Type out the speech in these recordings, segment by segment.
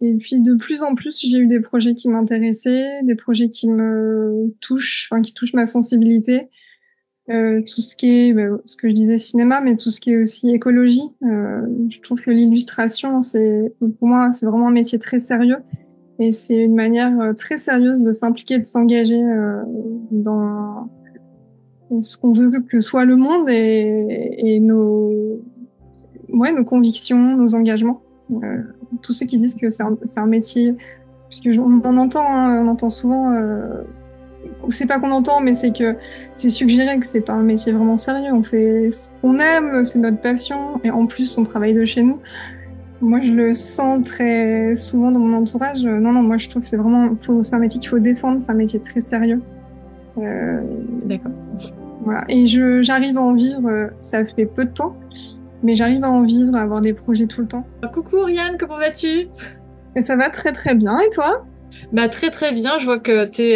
Et puis de plus en plus, j'ai eu des projets qui m'intéressaient, des projets qui me touchent, enfin qui touchent ma sensibilité. Tout ce qui est, ce que je disais cinéma, mais tout ce qui est aussi écologie. Je trouve que l'illustration, pour moi, c'est vraiment un métier très sérieux. Et c'est une manière très sérieuse de s'impliquer, de s'engager dans ce qu'on veut que soit le monde et nos convictions, nos engagements. Tous ceux qui disent que c'est un métier, puisque on entend, hein, on entend souvent, c'est pas qu'on entend, mais c'est que c'est suggéré que c'est pas un métier vraiment sérieux. On fait ce qu'on aime, c'est notre passion, et en plus on travaille de chez nous. Moi, je le sens très souvent dans mon entourage. Non, non, moi je trouve que c'est un métier qu'il faut défendre, c'est un métier très sérieux. Euh, D'accord. voilà. Et j'arrive à en vivre, ça fait peu de temps, mais j'arrive à en vivre, à avoir des projets tout le temps. Coucou Oriane, comment vas-tu? Et ça va très très bien. Et toi? Bah très très bien, je vois que t'es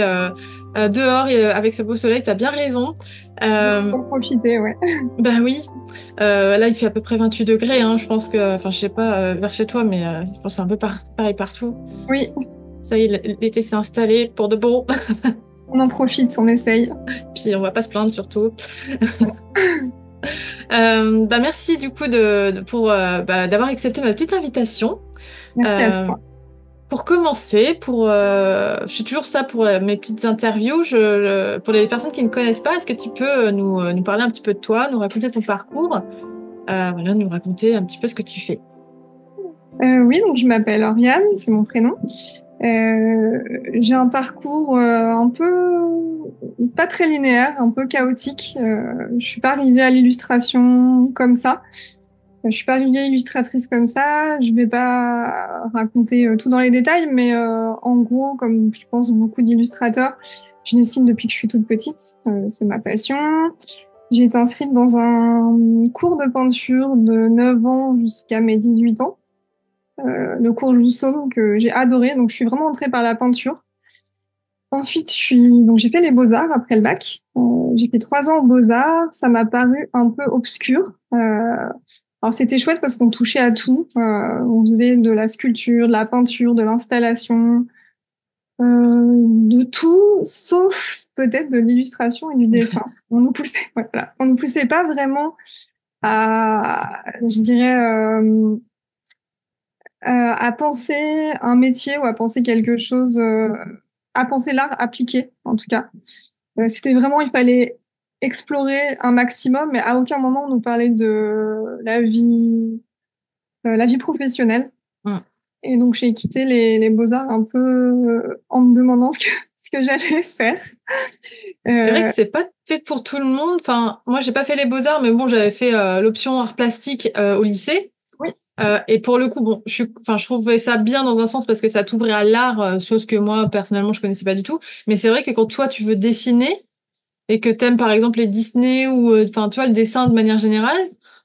dehors avec ce beau soleil, t'as bien raison. J'ai Euh, en profité, ouais. Bah oui, là il fait à peu près 28 degrés, hein. Je pense que, enfin je sais pas vers chez toi, mais je pense que c'est un peu pareil partout. Oui, Ça y est, l'été s'est installé pour de bon, on en profite, on essaye. puis on va pas se plaindre surtout. Bah merci du coup pour d'avoir accepté ma petite invitation. Merci à Euh, toi. pour commencer, je fais toujours ça pour mes petites interviews. Pour les personnes qui ne connaissent pas, est-ce que tu peux nous parler un petit peu de toi, nous raconter ton parcours, voilà, nous raconter un petit peu ce que tu fais. Oui, donc je m'appelle Oriane, c'est mon prénom. J'ai un parcours un peu pas très linéaire, un peu chaotique. Je suis pas arrivée à l'illustration comme ça. Je suis pas arrivée illustratrice comme ça. Je vais pas raconter tout dans les détails, mais en gros, comme je pense beaucoup d'illustrateurs, je dessine depuis que je suis toute petite. C'est ma passion. J'ai été inscrite dans un cours de peinture de 9 ans jusqu'à mes 18 ans. Le cours Jousseau que j'ai adoré. Donc, je suis vraiment entrée par la peinture. Ensuite, donc j'ai fait les beaux-arts après le bac. J'ai fait 3 ans aux beaux-arts. Ça m'a paru un peu obscur. Alors, c'était chouette parce qu'on touchait à tout. On faisait de la sculpture, de la peinture, de l'installation, de tout, sauf peut-être de l'illustration et du dessin. On nous poussait, voilà. On nous poussait pas vraiment je dirais, à penser un métier ou à penser quelque chose, à penser l'art appliqué, en tout cas. C'était vraiment, il fallait explorer un maximum, mais à aucun moment on nous parlait de la vie professionnelle. Mm. Et donc j'ai quitté les beaux-arts un peu en me demandant ce que j'allais faire. C'est vrai que Euh, c'est pas fait pour tout le monde. Enfin, moi j'ai pas fait les beaux-arts, mais bon, j'avais fait l'option art plastique au lycée. oui, Et pour le coup, bon, je trouvais ça bien dans un sens parce que ça t'ouvrait à l'art, chose que moi personnellement je connaissais pas du tout. Mais c'est vrai que quand toi tu veux dessiner et que t'aimes par exemple les Disney ou enfin tu vois le dessin de manière générale,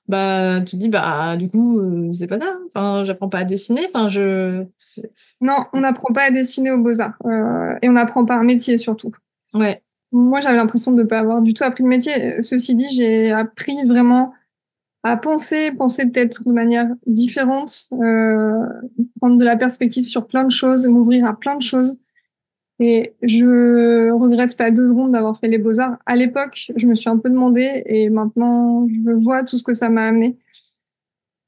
bah tu te dis bah du coup c'est pas ça. Enfin, j'apprends pas à dessiner. Enfin, non, on n'apprend pas à dessiner aux beaux-arts. Et on n'apprend pas un métier surtout. ouais. Moi, j'avais l'impression de ne pas avoir du tout appris le métier. Ceci dit, j'ai appris vraiment à penser peut-être de manière différente, prendre de la perspective sur plein de choses, m'ouvrir à plein de choses. Et je regrette pas 2 secondes d'avoir fait les beaux-arts. À l'époque, je me suis un peu demandé et maintenant, je vois tout ce que ça m'a amené.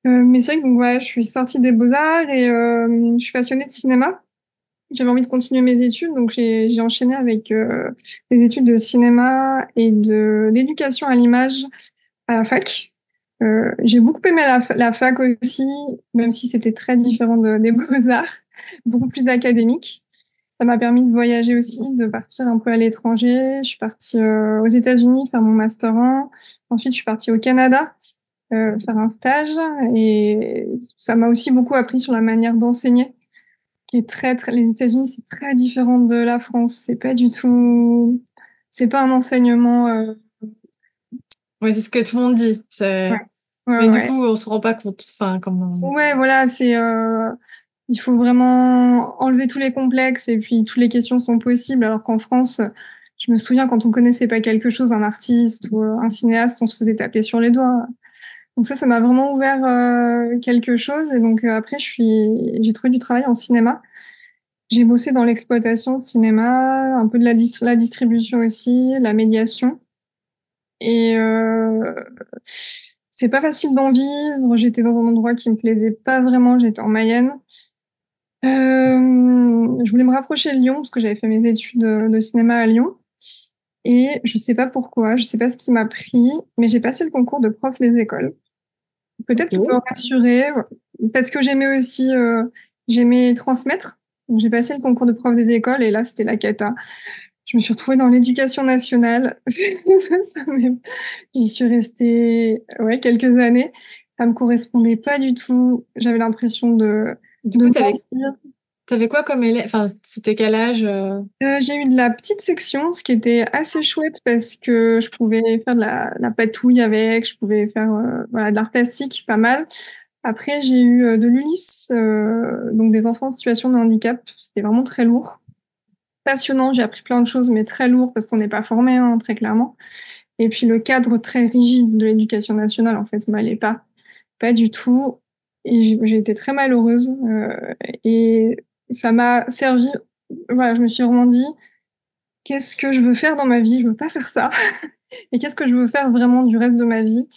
Mais c'est vrai que donc, voilà, je suis sortie des beaux-arts et je suis passionnée de cinéma. J'avais envie de continuer mes études, donc j'ai enchaîné avec des études de cinéma et de l'éducation à l'image à la fac. J'ai beaucoup aimé la fac aussi, même si c'était très différent des beaux-arts, beaucoup plus académique. Ça m'a permis de voyager aussi, de partir un peu à l'étranger. Je suis partie aux États-Unis faire mon master 1. Ensuite, je suis partie au Canada faire un stage et ça m'a aussi beaucoup appris sur la manière d'enseigner qui est les États-Unis, c'est très différent de la France. C'est pas un enseignement. Ouais, c'est ce que tout le monde dit. Ouais, Mais ouais, du ouais. coup, on se rend pas compte. Enfin, comment. Ouais, voilà, il faut vraiment enlever tous les complexes et puis toutes les questions sont possibles. Alors qu'en France, je me souviens quand on connaissait pas quelque chose, un artiste ou un cinéaste, on se faisait taper sur les doigts. Donc ça m'a vraiment ouvert quelque chose. Et donc après, j'ai trouvé du travail en cinéma. J'ai bossé dans l'exploitation cinéma, un peu de la distribution aussi, la médiation. Et c'est pas facile d'en vivre. J'étais dans un endroit qui me plaisait pas vraiment. J'étais en Mayenne. Je voulais me rapprocher de Lyon parce que j'avais fait mes études de cinéma à Lyon. Et je sais pas pourquoi, je sais pas ce qui m'a pris, mais j'ai passé le concours de prof des écoles. Peut-être pour me Ok. rassurer, parce que j'aimais transmettre. Donc j'ai passé le concours de prof des écoles et là c'était la cata. Je me suis retrouvée dans l'éducation nationale. J'y suis restée quelques années. Ça me correspondait pas du tout. J'avais l'impression Du de coup, mentir. t'avais quoi comme élève? Enfin, c'était quel âge? J'ai eu de la petite section, ce qui était assez chouette parce que je pouvais faire de la patouille avec, je pouvais faire de l'art plastique, pas mal. Après, j'ai eu de l'ULIS, donc des enfants en situation de handicap. C'était vraiment très lourd. Passionnant, j'ai appris plein de choses, mais très lourd parce qu'on n'est pas formé, hein, très clairement. Et puis le cadre très rigide de l'éducation nationale, en fait, m'allait pas du tout. Et j'ai été très malheureuse. Et ça m'a servi. Voilà, je me suis vraiment dit, qu'est-ce que je veux faire dans ma vie? Je veux pas faire ça. Et qu'est-ce que je veux faire vraiment du reste de ma vie?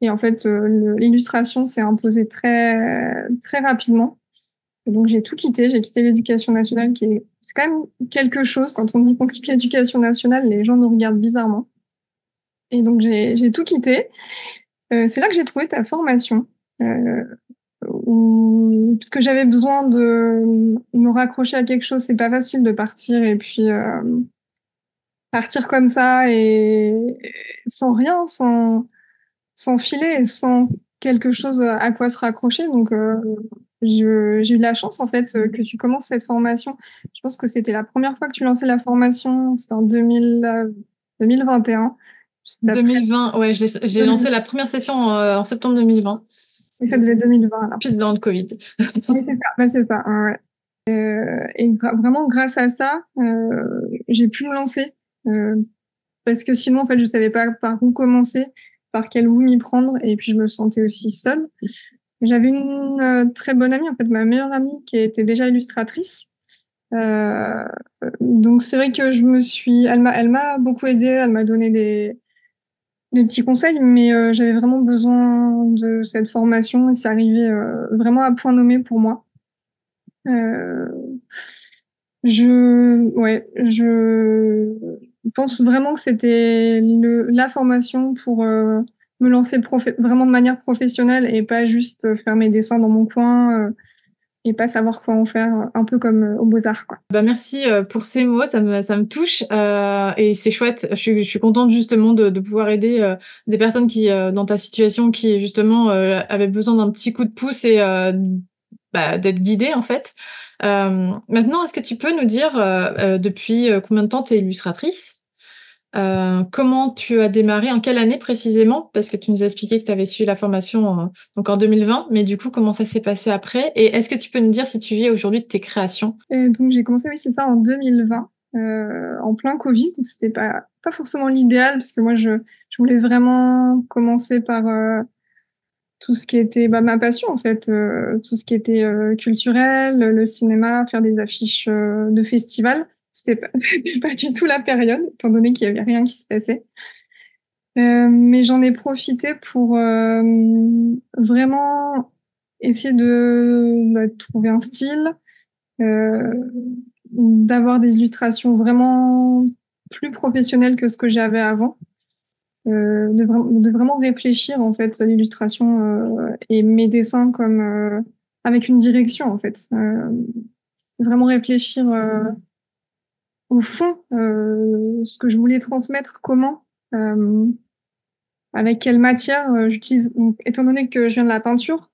Et en fait, l'illustration s'est imposée très, très rapidement. Et donc, j'ai tout quitté. J'ai quitté l'éducation nationale, c'est quand même quelque chose. Quand on dit qu'on quitte l'éducation nationale, les gens nous regardent bizarrement. Et donc, j'ai tout quitté. C'est là que j'ai trouvé ta formation. Euh, Parce que j'avais besoin de me raccrocher à quelque chose. C'est pas facile de partir et puis partir comme ça et sans rien, sans filet, sans quelque chose à quoi se raccrocher. Donc, j'ai eu de la chance, en fait, que tu commences cette formation. Je pense que c'était la première fois que tu lançais la formation. C'était en 2021, juste après. 2020, ouais, j'ai lancé la première session en septembre 2020, Et ça devait être 2020, alors. puis dans le Covid. Oui, c'est ça. Bah, c'est ça. Ouais. Et vraiment, grâce à ça, j'ai pu me lancer. Euh, Parce que sinon, en fait, je savais pas par où commencer, par quel bout m'y prendre. Et puis, je me sentais aussi seule. J'avais une très bonne amie, en fait, ma meilleure amie, qui était déjà illustratrice. Euh, donc, c'est vrai que elle m'a beaucoup aidée, elle m'a donné des petits conseils, mais j'avais vraiment besoin de cette formation et c'est arrivé vraiment à point nommé pour moi. Euh, je pense vraiment que c'était la formation pour me lancer vraiment de manière professionnelle et pas juste faire mes dessins dans mon coin et pas savoir quoi en faire, un peu comme aux Beaux-Arts, quoi. Bah merci pour ces mots, ça me touche et c'est chouette. Je suis contente justement de pouvoir aider des personnes qui dans ta situation qui justement avaient besoin d'un petit coup de pouce et d'être guidées en fait. Maintenant, est-ce que tu peux nous dire depuis combien de temps tu es illustratrice? Comment tu as démarré, en quelle année précisément? Parce que tu nous as expliqué que tu avais suivi la formation donc en 2020, mais du coup, comment ça s'est passé après? Et est-ce que tu peux nous dire si tu vis aujourd'hui de tes créations? Et donc j'ai commencé, oui, c'est ça, en 2020, en plein Covid. C'était pas forcément l'idéal parce que moi je voulais vraiment commencer par tout ce qui était ma passion en fait, tout ce qui était culturel, le cinéma, faire des affiches de festivals. C'était pas du tout la période, étant donné qu'il y avait rien qui se passait. Mais j'en ai profité pour vraiment essayer de trouver un style, euh, d'avoir des illustrations vraiment plus professionnelles que ce que j'avais avant, de vraiment réfléchir en fait à l'illustration et mes dessins comme avec une direction en fait, vraiment réfléchir au fond ce que je voulais transmettre, comment, avec quelle matière j'utilise. Donc, étant donné que je viens de la peinture,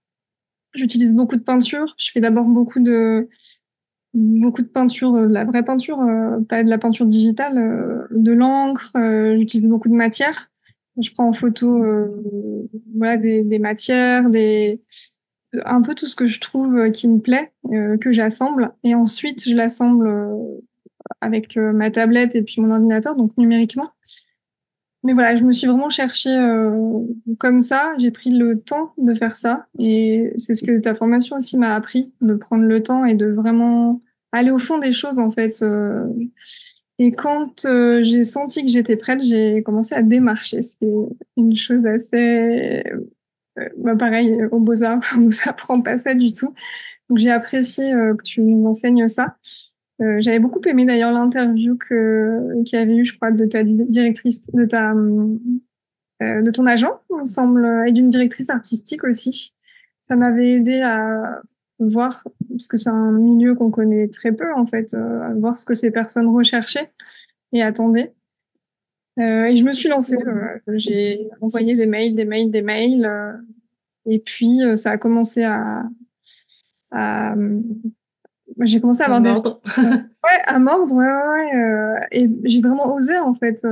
j'utilise beaucoup de peinture. Je fais d'abord beaucoup de peinture, de la vraie peinture, pas de la peinture digitale, de l'encre. J'utilise beaucoup de matières. Je prends en photo, des matières, un peu tout ce que je trouve qui me plaît, que j'assemble. Et ensuite, je l'assemble avec ma tablette et puis mon ordinateur, donc numériquement. Mais voilà, je me suis vraiment cherchée comme ça. J'ai pris le temps de faire ça. Et c'est ce que ta formation aussi m'a appris, de prendre le temps et de vraiment aller au fond des choses, en fait. Et quand j'ai senti que j'étais prête, j'ai commencé à démarcher. C'est une chose assez... bah pareil, aux Beaux-Arts, on nous apprend pas ça du tout. Donc j'ai apprécié que tu nous enseignes ça. J'avais beaucoup aimé d'ailleurs l'interview qu'il y avait eu, je crois, de ta directrice, de ton agent, il me semble, et d'une directrice artistique aussi. Ça m'avait aidé à voir, parce que c'est un milieu qu'on connaît très peu en fait, à voir ce que ces personnes recherchaient et attendaient. Et je me suis lancée. J'ai envoyé des mails, et puis ça a commencé à j'ai commencé à avoir des mordre. ouais, à mordre, et j'ai vraiment osé en fait,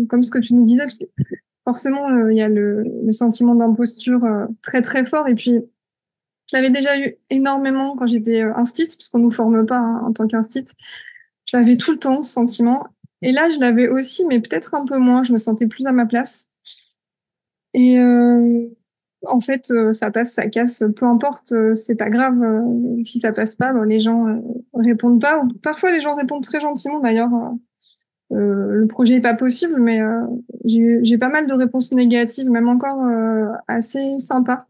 comme ce que tu nous disais, parce que forcément il y a le sentiment d'imposture très très fort, et puis je l'avais déjà eu énormément quand j'étais instite, parce qu'on nous forme pas hein, en tant qu'instite. Je l'avais tout le temps ce sentiment, et là je l'avais aussi, mais peut-être un peu moins. Je me sentais plus à ma place, et en fait, ça passe, ça casse, peu importe, c'est pas grave. Si ça passe pas, bon, les gens répondent pas. Ou parfois, les gens répondent très gentiment. D'ailleurs, le projet est pas possible, mais j'ai pas mal de réponses négatives, même encore assez sympas.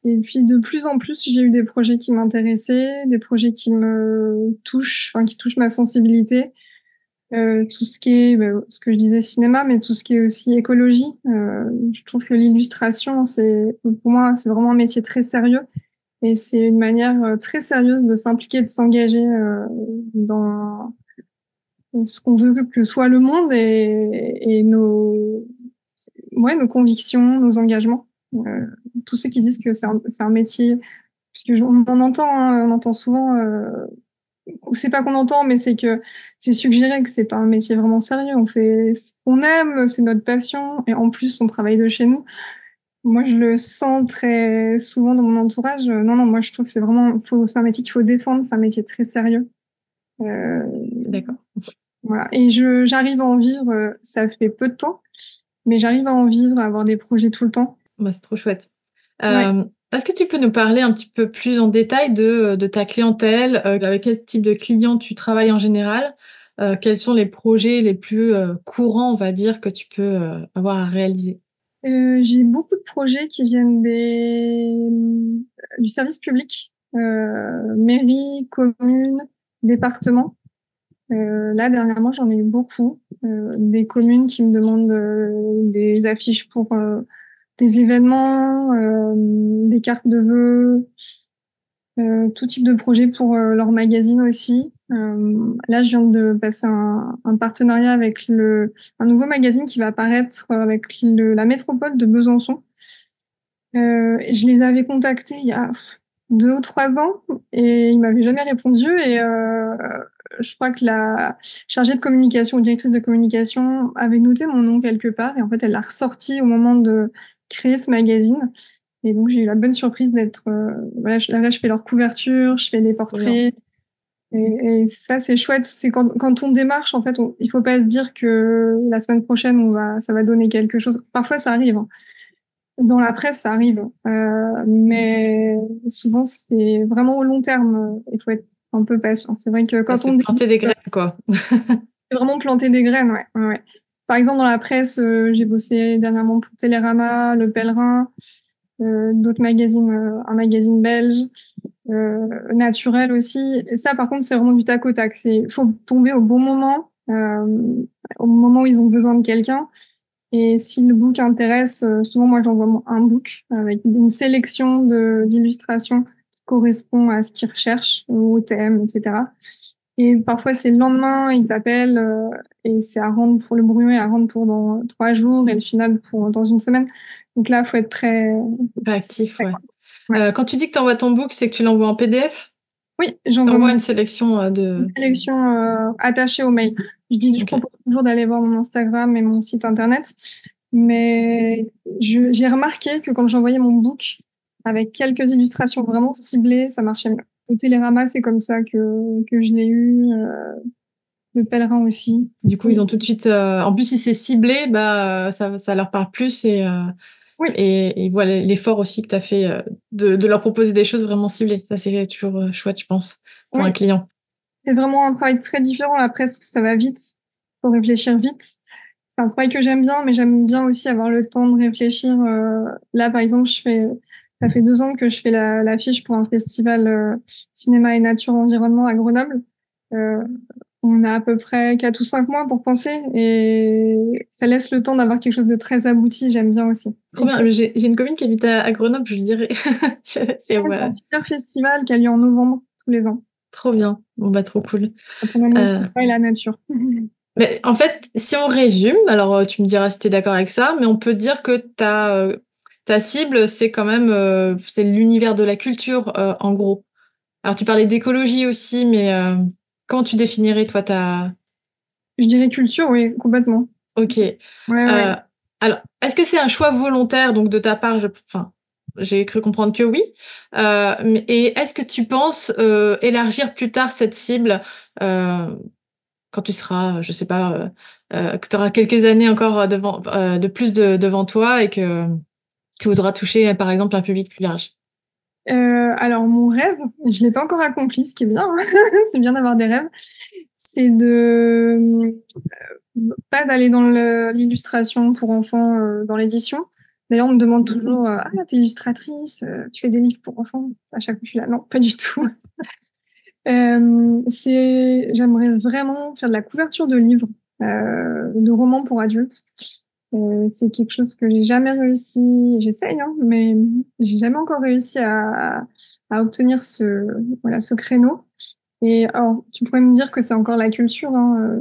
Et puis, de plus en plus, j'ai eu des projets qui m'intéressaient, des projets qui me touchent, enfin, qui touchent ma sensibilité. Tout ce qui est, ce que je disais cinéma, mais tout ce qui est aussi écologie. Je trouve que l'illustration, pour moi, c'est vraiment un métier très sérieux, et c'est une manière très sérieuse de s'impliquer, de s'engager dans ce qu'on veut que soit le monde, et nos convictions, nos engagements. Tous ceux qui disent que c'est un métier, puisque on en entend, hein, on entend souvent. Ou c'est pas qu'on entend, mais c'est que c'est suggéré que c'est pas un métier vraiment sérieux. On fait ce qu'on aime, c'est notre passion, et en plus on travaille de chez nous. Moi, je le sens très souvent dans mon entourage. Non, non, moi je trouve que c'est un métier qu'il faut défendre, c'est un métier très sérieux. Euh, D'accord. voilà. Et j'arrive à en vivre. Ça fait peu de temps, mais j'arrive à en vivre, à avoir des projets tout le temps. Bah, c'est trop chouette. Ouais. Est-ce que tu peux nous parler un petit peu plus en détail de ta clientèle, avec quel type de clients tu travailles en général? Quels sont les projets les plus courants, on va dire, que tu peux avoir à réaliser? J'ai beaucoup de projets qui viennent du service public, mairie, commune, département. Là, dernièrement, j'en ai eu beaucoup. Des communes qui me demandent des affiches pour des événements, des cartes de vœux, tout type de projet pour leur magazine aussi. Là, je viens de passer un partenariat avec un nouveau magazine qui va apparaître avec la métropole de Besançon. Je les avais contactés il y a 2 ou 3 ans, et ils m'avaient jamais répondu. Et je crois que la chargée de communication ou directrice de communication avait noté mon nom quelque part, et en fait, elle l'a ressorti au moment de créer ce magazine. Et donc, j'ai eu la bonne surprise d'être... voilà, là, je fais leur couverture, je fais les portraits. Et ça, c'est chouette. C'est quand on démarche, en fait, il faut pas se dire que la semaine prochaine, ça va donner quelque chose. Parfois, ça arrive, hein. Dans la presse, ça arrive. Mais souvent, c'est vraiment au long terme. Il faut être un peu patient. C'est vrai que quand C'est on planter des graines, quoi. c'est vraiment planter des graines, ouais. Ouais, ouais. Par exemple, dans la presse, j'ai bossé dernièrement pour Télérama, Le Pèlerin, d'autres magazines, un magazine belge, Naturel aussi. Et ça, par contre, c'est vraiment du tac au tac. Faut tomber au moment où ils ont besoin de quelqu'un. Et si le book intéresse, souvent moi j'envoie un book avec une sélection d'illustrations qui correspond à ce qu'ils recherchent, au thème, etc. Et parfois c'est le lendemain, ils t'appellent, et c'est à rendre pour le brouillon, à rendre pour dans 3 jours, et le final pour dans une semaine. Donc là, faut être très Réactif, ouais. ouais. Quand tu dis que tu envoies ton book, c'est que tu l'envoies en PDF? Oui, Tu j'envoie envoies mon une sélection de... sélection attachée au mail. Je Ok. propose toujours d'aller voir mon Instagram et mon site internet, mais j'ai remarqué que quand j'envoyais mon book avec quelques illustrations vraiment ciblées, ça marchait mieux. Au Télérama, c'est comme ça que je l'ai eu. le pèlerin aussi. Du coup, ils ont tout de suite. En plus, si c'est ciblé, ça leur parle plus Oui, et ils voient l'effort aussi que tu as fait de leur proposer des choses vraiment ciblées. Ça, c'est toujours chouette, je pense, pour un oui. client. C'est vraiment un travail très différent. La presse, ça va vite. Faut réfléchir vite. C'est un travail que j'aime bien, mais j'aime bien aussi avoir le temps de réfléchir. Là, par exemple, ça fait 2 ans que je fais l'affiche pour un festival cinéma et nature environnement à Grenoble. Euh, on a à peu près 4 ou 5 mois pour penser et ça laisse le temps d'avoir quelque chose de très abouti. J'aime bien aussi. Trop bien. J'ai une copine qui habite à Grenoble, je lui dirais. C'est un super festival qui a lieu en novembre tous les ans. Trop bien. Bon, trop cool. Pour le cinéma et la nature. Mais en fait, si on résume, alors tu me diras si tu es d'accord avec ça, mais on peut dire que ta cible, c'est quand même c'est l'univers de la culture, en gros. Alors, tu parlais d'écologie aussi, mais comment tu définirais, toi, Je dirais culture, oui, complètement. Ok. Ouais. Alors, est-ce que c'est un choix volontaire, donc de ta part, enfin, j'ai cru comprendre que oui. Et est-ce que tu penses élargir plus tard cette cible quand tu seras, je sais pas, que tu auras quelques années encore de plus devant toi et que tu voudras toucher, par exemple, un public plus large? Alors mon rêve, je l'ai pas encore accompli, ce qui est bien, hein. C'est bien d'avoir des rêves. C'est de pas d'aller dans l'illustration pour enfants dans l'édition. D'ailleurs, on me demande toujours ah, t'es illustratrice, tu fais des livres pour enfants. À chaque fois, je suis là, non, pas du tout. J'aimerais vraiment faire de la couverture de livres, de romans pour adultes. C'est quelque chose que j'ai jamais réussi. J'essaye, hein, mais j'ai jamais encore réussi à obtenir ce créneau. Et alors, tu pourrais me dire que c'est encore la culture, hein,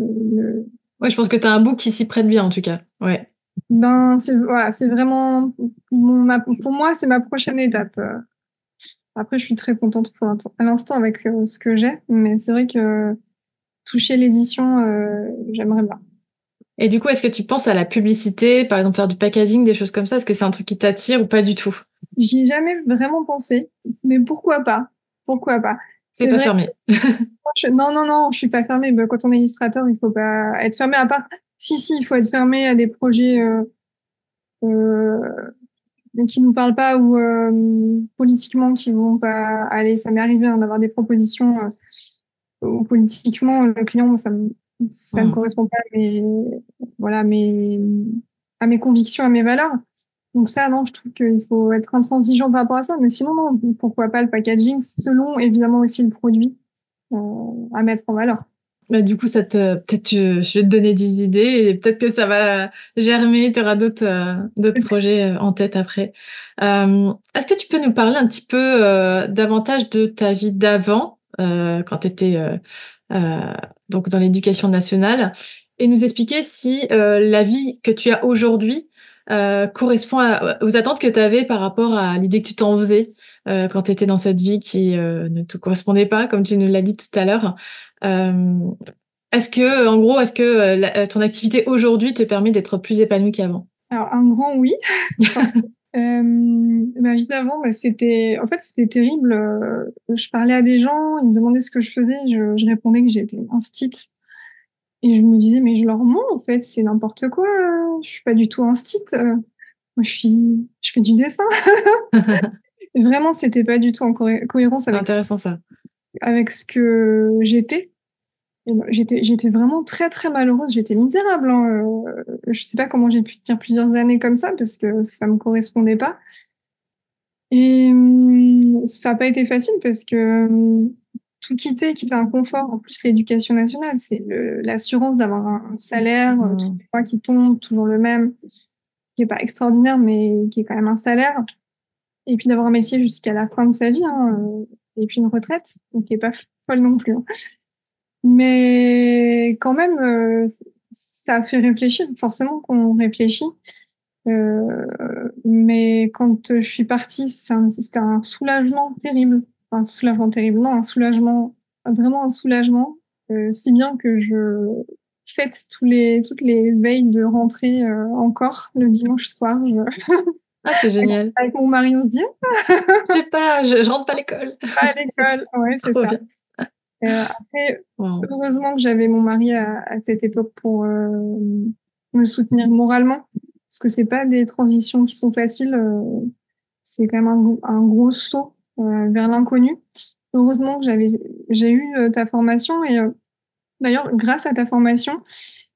Ouais, je pense que tu as un book qui s'y prête bien, en tout cas. Ouais. ben, voilà, c'est vraiment pour moi, c'est ma prochaine étape. Après, je suis très contente à l'instant avec ce que j'ai, mais c'est vrai que toucher l'édition, j'aimerais bien. Et du coup, est-ce que tu penses à la publicité, par exemple faire du packaging, des choses comme ça? Est-ce que c'est un truc qui t'attire ou pas du tout? J'y ai jamais vraiment pensé, mais pourquoi pas? Pourquoi pas? C'est C'est pas vrai. fermé. Non, non, non, je suis pas fermée. Ben, quand on est illustrateur, il faut pas être fermé. À part, si, il faut être fermé à des projets euh, qui nous parlent pas ou politiquement qui vont pas aller. Ça m'est arrivé hein, d'avoir des propositions où politiquement le client, ça me correspond pas à voilà, à mes convictions, à mes valeurs. Donc ça, non, je trouve qu'il faut être intransigeant par rapport à ça. Mais sinon, non, pourquoi pas le packaging, selon évidemment aussi le produit à mettre en valeur. Du coup, peut-être je vais te donner des idées et peut-être que ça va germer, tu auras d'autres projets en tête après. Est-ce que tu peux nous parler un petit peu davantage de ta vie d'avant, quand tu étais donc dans l'éducation nationale, et nous expliquer si la vie que tu as aujourd'hui correspond aux attentes que tu avais par rapport à l'idée que tu t'en faisais quand tu étais dans cette vie qui ne te correspondait pas, comme tu nous l'as dit tout à l'heure. Euh, est-ce que ton activité aujourd'hui te permet d'être plus épanouie qu'avant? Alors, un grand oui. Ma vie d'avant, bah, en fait, c'était terrible. Je parlais à des gens, ils me demandaient ce que je faisais, je répondais que j'étais instite. Et je me disais, mais je leur mens, en fait, c'est n'importe quoi. Je suis pas du tout instite. Moi, je fais du dessin. Et vraiment, c'était pas du tout en cohérence C'est intéressant ça. avec ce que j'étais. J'étais vraiment très, très malheureuse. J'étais misérable, hein. Je sais pas comment j'ai pu tenir plusieurs années comme ça parce que ça me correspondait pas. Et ça n'a pas été facile parce que tout quitter un confort. En plus, l'éducation nationale, c'est l'assurance d'avoir un salaire tous les mois qui tombe, toujours le même, qui est pas extraordinaire, mais qui est quand même un salaire. Et puis d'avoir un métier jusqu'à la fin de sa vie, hein, et puis une retraite, donc qui est pas folle non plus, hein. Mais quand même, ça fait réfléchir. Forcément qu'on réfléchit. Euh, mais quand je suis partie, c'était un soulagement terrible. Enfin, un soulagement terrible, non, un soulagement, vraiment un soulagement, si bien que je fête toutes les veilles de rentrée encore le dimanche soir. Ah, c'est génial. Avec mon mari, on se dit, Je sais pas, je rentre pas à l'école. pas à l'école. Ouais, c'est Trop ça. bien. Après, Wow. heureusement que j'avais mon mari à cette époque pour me soutenir moralement, parce que c'est pas des transitions qui sont faciles. C'est quand même un gros saut vers l'inconnu. Heureusement que j'ai eu ta formation et d'ailleurs, grâce à ta formation,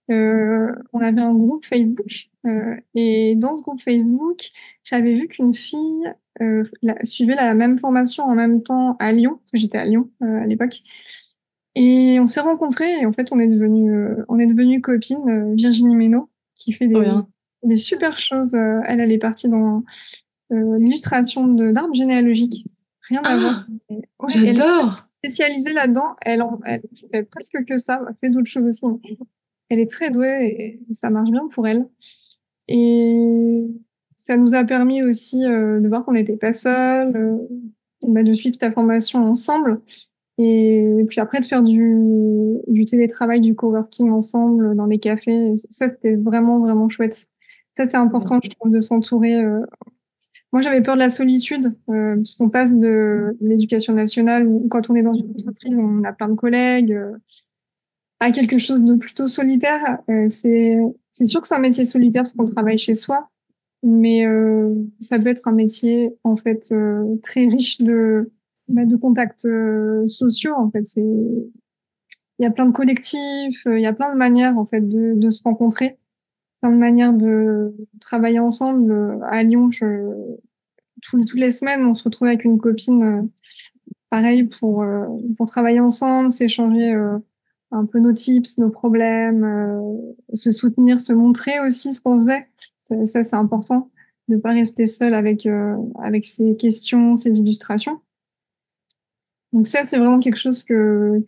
on avait un groupe Facebook et dans ce groupe Facebook, j'avais vu qu'une fille suivait la même formation en même temps à Lyon, parce que j'étais à Lyon à l'époque. Et on s'est rencontrés et en fait, on est devenus copines. Virginie Ménaud, qui fait Trop bien. des super choses. Elle est partie dans l'illustration d'arbres généalogiques. Rien à voir. Ah, Ouais, elle est j'adore. spécialisée là-dedans. Elle fait presque que ça. Elle fait d'autres choses aussi. Elle est très douée et ça marche bien pour elle. Et ça nous a permis aussi de voir qu'on n'était pas seuls, de suivre ta formation ensemble. Et puis après, de faire du télétravail, du coworking ensemble dans des cafés. Ça, c'était vraiment, vraiment chouette. Ça, c'est important, je trouve, de s'entourer. Moi, j'avais peur de la solitude, parce qu'on passe de l'éducation nationale, où quand on est dans une entreprise, on a plein de collègues, à quelque chose de plutôt solitaire. C'est sûr que c'est un métier solitaire parce qu'on travaille chez soi, mais ça doit être un métier en fait très riche de contacts sociaux. En fait, il y a plein de collectifs, il y a plein de manières en fait de se rencontrer, plein de manières de travailler ensemble. À Lyon, toutes les semaines, on se retrouve avec une copine, pareil pour travailler ensemble, s'échanger un peu nos tips, nos problèmes, se soutenir, se montrer aussi ce qu'on faisait. Ça, c'est important de pas rester seul avec ses questions, ses illustrations. Donc ça, c'est vraiment quelque chose que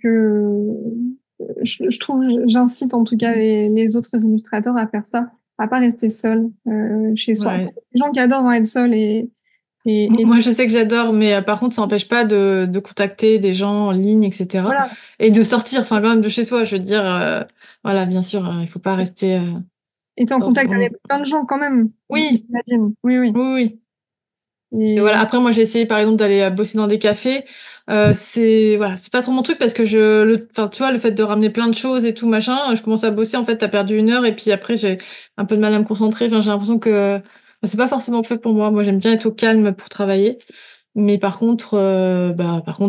je trouve, j'incite en tout cas les autres illustrateurs à faire ça, à pas rester seul chez soi. Ouais. Les gens qui adorent être seuls et Moi, je sais que j'adore, mais par contre, ça n'empêche pas de contacter des gens en ligne, etc. voilà, Et de sortir, enfin, quand même, de chez soi. Je veux dire, voilà, bien sûr, il faut pas rester être en dans contact son... avec plein de gens quand même. Oui, J'imagine. Oui, oui. oui, oui. Et voilà. Et Après, moi, j'ai essayé, par exemple, d'aller bosser dans des cafés. C'est voilà, c'est pas trop mon truc parce que enfin, tu vois, le fait de ramener plein de choses et tout machin, je commence à bosser. En fait, t'as perdu 1 heure et puis après, j'ai un peu de mal à me concentrer. Enfin, j'ai l'impression que c'est pas forcément fait pour moi. Moi, j'aime bien être au calme pour travailler. Mais par contre,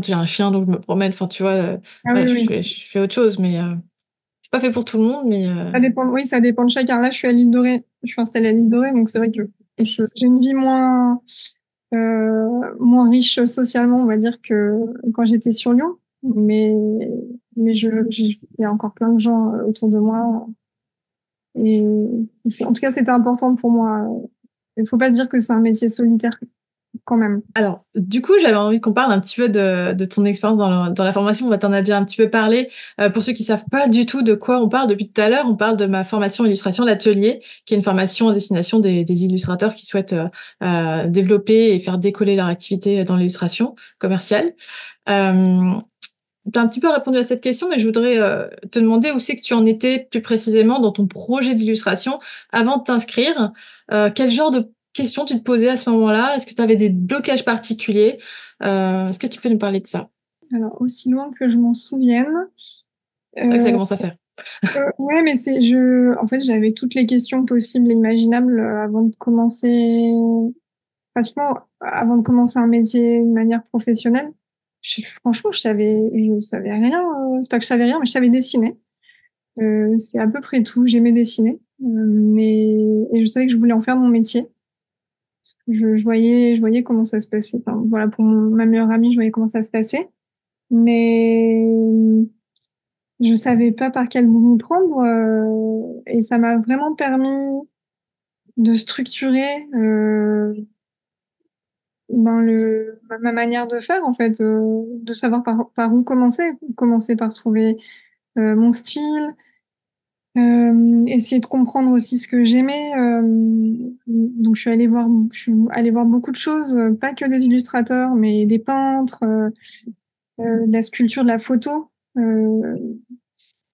j'ai un chien, donc je me promène. Enfin, tu vois, ah oui, voilà, oui. je fais autre chose, mais c'est pas fait pour tout le monde. Mais Ça dépend, oui, ça dépend de chacun. Là, je suis à l'île Dorée. Je suis installée à l'île Dorée, donc c'est vrai que et j'ai une vie moins riche socialement, on va dire, que quand j'étais sur Lyon. Mais, il y a encore plein de gens autour de moi. Et en tout cas, c'était important pour moi. Il faut pas se dire que c'est un métier solitaire quand même. alors, du coup, j'avais envie qu'on parle un petit peu de ton expérience dans la formation. On va t'en a déjà un petit peu parlé. Pour ceux qui savent pas du tout de quoi on parle depuis tout à l'heure, on parle de ma formation illustration l'atelier, qui est une formation à destination des illustrateurs qui souhaitent développer et faire décoller leur activité dans l'illustration commerciale. Euh, T'as un petit peu répondu à cette question, mais je voudrais te demander où c'est que tu en étais plus précisément dans ton projet d'illustration avant de t'inscrire. Quel genre de questions tu te posais à ce moment-là? Est-ce que tu avais des blocages particuliers? Est-ce que tu peux nous parler de ça? Alors, aussi loin que je m'en souvienne, C'est vrai que ça euh, commence à faire. ouais, mais en fait, j'avais toutes les questions possibles et imaginables avant de commencer, pratiquement avant de commencer un métier de manière professionnelle. Franchement, je savais rien. C'est pas que je savais rien, mais je savais dessiner. C'est à peu près tout. J'aimais dessiner, et je savais que je voulais en faire mon métier. Je voyais comment ça se passait. Enfin, voilà, pour ma meilleure amie, je voyais comment ça se passait, mais je savais pas par quel bout m'y prendre. Et ça m'a vraiment permis de structurer ma manière de faire, en fait, de savoir par où commencer. Commencer par trouver mon style, essayer de comprendre aussi ce que j'aimais. Donc je suis allée voir beaucoup de choses, pas que des illustrateurs, mais des peintres, de la sculpture, de la photo.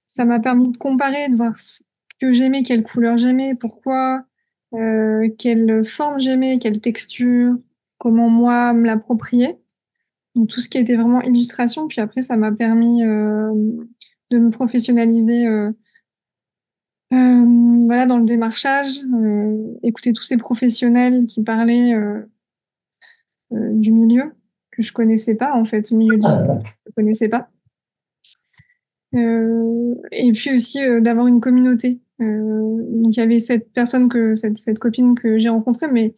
Ça m'a permis de comparer, de voir ce que j'aimais, quelle couleur j'aimais, pourquoi, quelle forme j'aimais, quelle texture, comment moi me l'approprier. donc tout ce qui était vraiment illustration. Puis après, ça m'a permis de me professionnaliser voilà, dans le démarchage, écouter tous ces professionnels qui parlaient du milieu que je connaissais pas, en fait, le milieu digital, je connaissais pas. Et puis aussi d'avoir une communauté. Donc il y avait cette personne cette copine que j'ai rencontrée, mais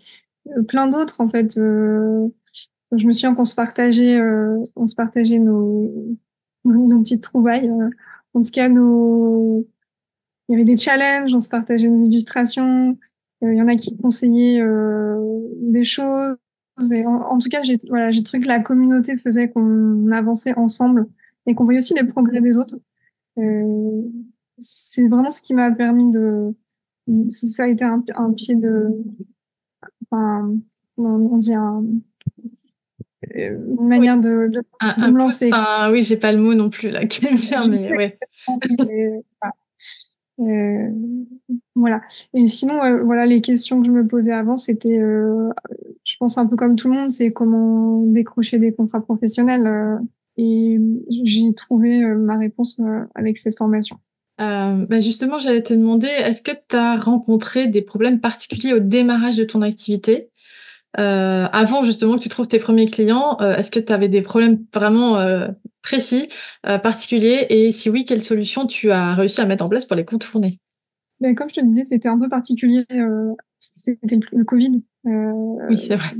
plein d'autres en fait. Je me souviens qu'on on se partageait nos petites trouvailles. En tout cas, il y avait des challenges, on se partageait nos illustrations. Il y en a qui conseillaient des choses. Et en tout cas, j'ai trouvé que la communauté faisait qu'on avançait ensemble et qu'on voyait aussi les progrès des autres. Euh, c'est vraiment ce qui m'a permis ça a été un pied enfin, on dit une Oui. manière de Un me pouce, lancer. enfin, oui, j'ai pas le mot non plus là qui me vient, mais ouais. Et, voilà. Voilà. Et sinon, voilà, les questions que je me posais avant, c'était, je pense un peu comme tout le monde, c'est comment décrocher des contrats professionnels. Et j'ai trouvé ma réponse avec cette formation. Bah justement, j'allais te demander, est-ce que tu as rencontré des problèmes particuliers au démarrage de ton activité? Avant justement que tu trouves tes premiers clients, est-ce que tu avais des problèmes vraiment précis, particuliers? Et si oui, quelles solutions tu as réussi à mettre en place pour les contourner? Mais comme je te disais, c'était un peu particulier, parce que c'était le Covid. Oui, c'est vrai.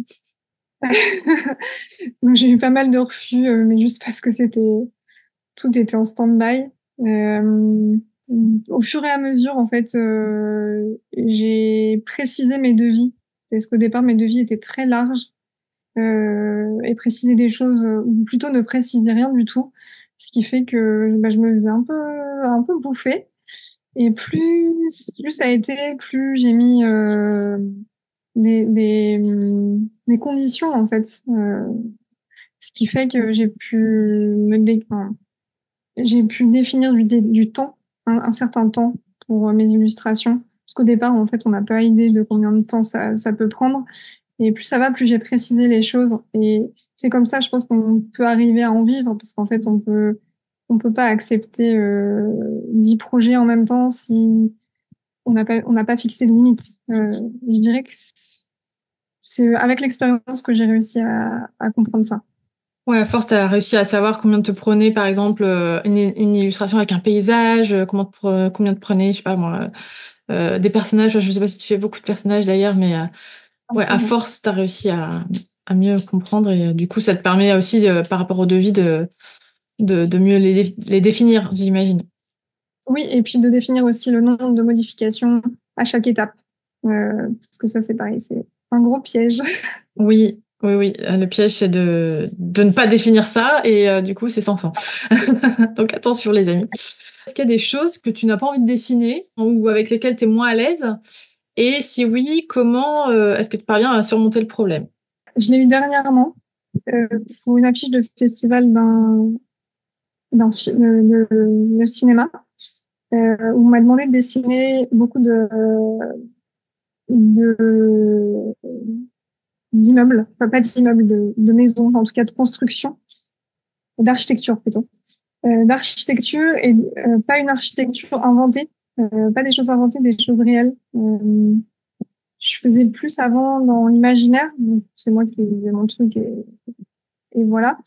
Donc j'ai eu pas mal de refus, mais juste parce que tout était en stand-by. Euh, Au fur et à mesure, en fait, j'ai précisé mes devis, parce qu'au départ, mes devis étaient très larges, et préciser des choses, ou plutôt ne préciser rien du tout, ce qui fait que bah, je me faisais un peu bouffer. Et plus ça a été, plus j'ai mis des conditions, en fait. Ce qui fait que enfin, j'ai pu définir du temps, un certain temps pour mes illustrations. Parce qu'au départ, en fait, on n'a pas idée de combien de temps ça peut prendre. Et plus ça va, plus j'ai précisé les choses. Et c'est comme ça, je pense qu'on peut arriver à en vivre, parce qu'en fait, on peut pas accepter 10 projets en même temps si on n'a pas fixé de limite. Je dirais que c'est avec l'expérience que j'ai réussi à comprendre ça. Ouais, à force, tu as réussi à savoir combien te prenait, par exemple, une illustration avec un paysage, combien te prenait, je sais pas moi, des personnages. Je sais pas si tu fais beaucoup de personnages d'ailleurs, mais ouais, à force, tu as réussi à mieux comprendre et du coup, ça te permet aussi, par rapport au devis, de mieux les définir, j'imagine. Oui, et puis de définir aussi le nombre de modifications à chaque étape. Parce que ça, c'est pareil, c'est un gros piège. Oui, oui, oui. Le piège, c'est de ne pas définir ça et du coup, c'est sans fin. Donc attention, les amis. Est-ce qu'il y a des choses que tu n'as pas envie de dessiner ou avec lesquelles tu es moins à l'aise? Et si oui, comment est-ce que tu parviens à surmonter le problème? Je l'ai eu dernièrement pour une affiche de festival d'un film de cinéma où on m'a demandé de dessiner beaucoup de d'immeubles, enfin pas d'immeubles, de maisons, en tout cas de construction, d'architecture plutôt. D'architecture et pas une architecture inventée, pas des choses inventées, des choses réelles. Je faisais plus avant dans l'imaginaire, donc c'est moi qui faisais mon truc et voilà.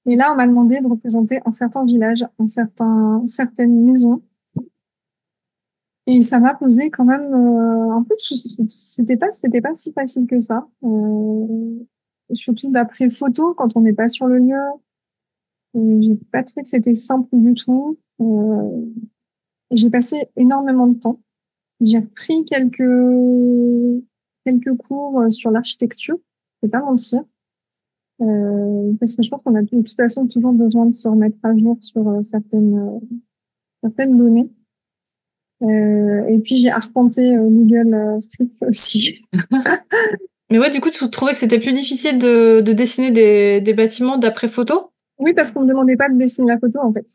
Et là, on m'a demandé de représenter un certain village, certaines maisons. Et ça m'a posé quand même un peu de soucis. C'était pas si facile que ça. Surtout d'après photo, quand on n'est pas sur le lieu. J'ai pas trouvé que c'était simple du tout. J'ai passé énormément de temps. J'ai repris quelques cours sur l'architecture. Je vais pas mentir. Parce que je pense qu'on a de toute façon toujours besoin de se remettre à jour sur certaines données. Et puis j'ai arpenté Google Street aussi. Mais ouais, du coup, tu trouvais que c'était plus difficile de dessiner des bâtiments d'après photo? Oui, parce qu'on me demandait pas de dessiner la photo en fait.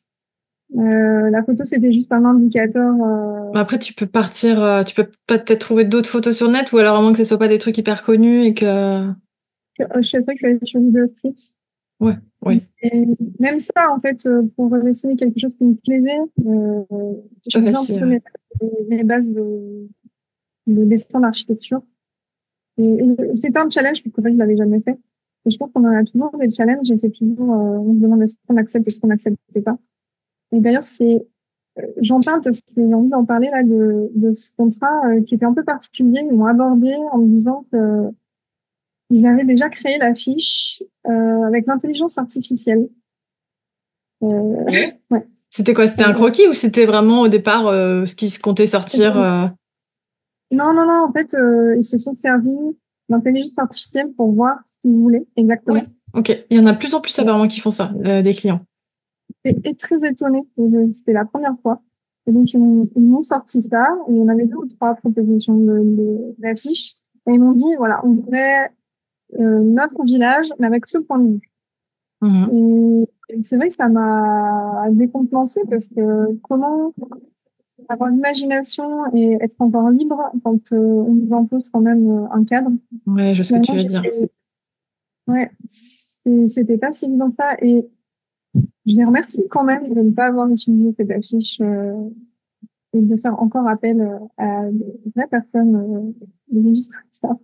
La photo c'était juste un indicateur. Mais après, tu peux partir, tu peux peut-être trouver d'autres photos sur le net ou alors à moins que ce soit pas des trucs hyper connus et que... Je sais pas que je suis allée sur Google Street. Ouais, oui. Et même ça, en fait, pour dessiner quelque chose qui me plaisait, C'est pas j'ai un peu facile. mes bases de dessin d'architecture. Et c'était un challenge, parce que je l'avais jamais fait. Et je pense qu'on en a toujours des challenges, et c'est toujours, on se demande est-ce qu'on accepte, est-ce qu'on n'accepte pas. Et d'ailleurs, j'en parle parce que j'ai envie d'en parler là de ce contrat qui était un peu particulier. Ils m'ont abordé en me disant que ils avaient déjà créé la fiche avec l'intelligence artificielle. Ouais. Ouais. C'était quoi? C'était un croquis ou c'était vraiment au départ ce qui se comptait sortir Non, non, non. En fait, ils se sont servis d'intelligence artificielle pour voir ce qu'ils voulaient exactement. Ouais. Ok. Il y en a de plus en plus apparemment qui font ça, des clients. Et très étonnée. C'était la première fois. Et donc, ils m'ont sorti ça. Et il y en avait 2 ou 3 propositions d'affiches. Et ils m'ont dit, voilà, on voudrait notre village, mais avec ce point de vue. Et c'est vrai que ça m'a décontenancée parce que comment avoir l'imagination et être encore libre quand on nous impose quand même un cadre. Ouais, je sais ce que tu veux dire. Ouais, c'était pas si évident que ça. Et je les remercie quand même de ne pas avoir utilisé cette affiche et de faire encore appel à des vraies personnes, des illustrateurs.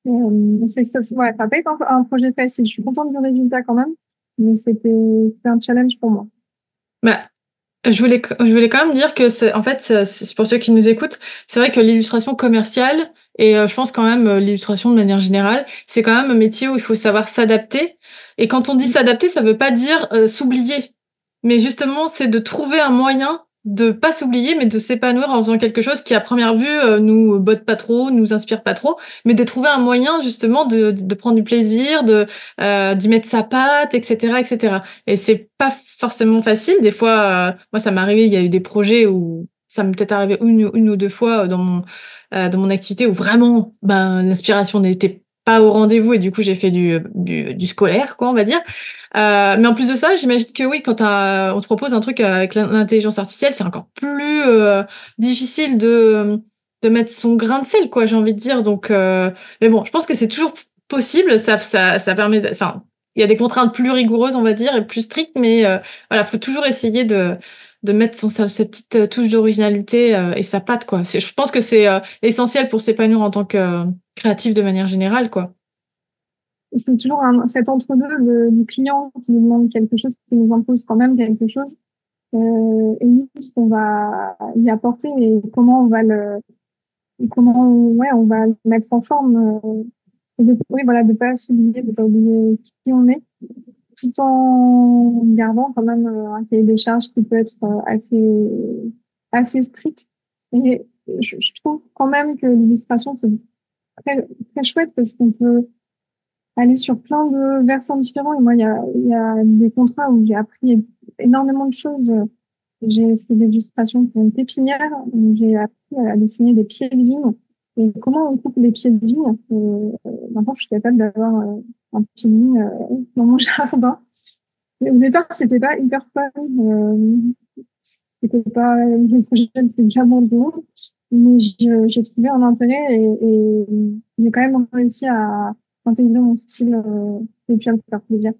Ouais, ça n'a pas été un projet facile. Je suis contente du résultat quand même, mais c'était un challenge pour moi. Bah, je voulais quand même dire que en fait, c'est pour ceux qui nous écoutent, c'est vrai que l'illustration commerciale et je pense quand même l'illustration de manière générale, c'est quand même un métier où il faut savoir s'adapter. Et quand on dit s'adapter, ça veut pas dire s'oublier, mais justement, c'est de trouver un moyen de pas s'oublier, mais de s'épanouir en faisant quelque chose qui, à première vue, nous botte pas trop, nous inspire pas trop, mais de trouver un moyen justement de prendre du plaisir, d'y mettre sa patte, etc., etc. Et c'est pas forcément facile. Des fois, moi, ça m'est arrivé, il y a eu des projets où ça m'est peut-être arrivé une ou deux fois dans mon activité où vraiment, ben, l'inspiration n'était pas au rendez-vous et du coup, j'ai fait du scolaire, quoi, on va dire. Mais en plus de ça, j'imagine que oui, quand on te propose un truc avec l'intelligence artificielle, c'est encore plus difficile de mettre son grain de sel, quoi, j'ai envie de dire. Donc, mais bon, je pense que c'est toujours possible. Ça permet, enfin, il y a des contraintes plus rigoureuses, on va dire, et plus strictes, mais voilà, faut toujours essayer de mettre cette petite touche d'originalité et sa patte, quoi. Je pense que c'est essentiel pour s'épanouir en tant que créatif de manière générale, quoi. C'est toujours cet entre-deux du client qui nous demande quelque chose, qui nous impose quand même quelque chose. Et nous, ce qu'on va y apporter et comment on va le mettre en forme. Et oui, voilà, de pas s'oublier, de pas oublier qui on est, tout en gardant quand même un cahier des charges qui peut être assez strict. Et je trouve quand même que l'illustration, c'est très, très chouette parce qu'on peut aller sur plein de versants différents. Et moi, il y a des contrats où j'ai appris énormément de choses. J'ai fait des illustrations pour une pépinière, où j'ai appris à dessiner des pieds de vigne. Et comment on coupe les pieds de vigne. Maintenant, je suis capable d'avoir un pied de vigne dans mon jardin. Et au départ, c'était pas hyper fun. C'était pas le projet le plus glamour du monde. Mais j'ai trouvé un intérêt et j'ai quand même réussi à intégrer mon style et puis à me faire plaisir.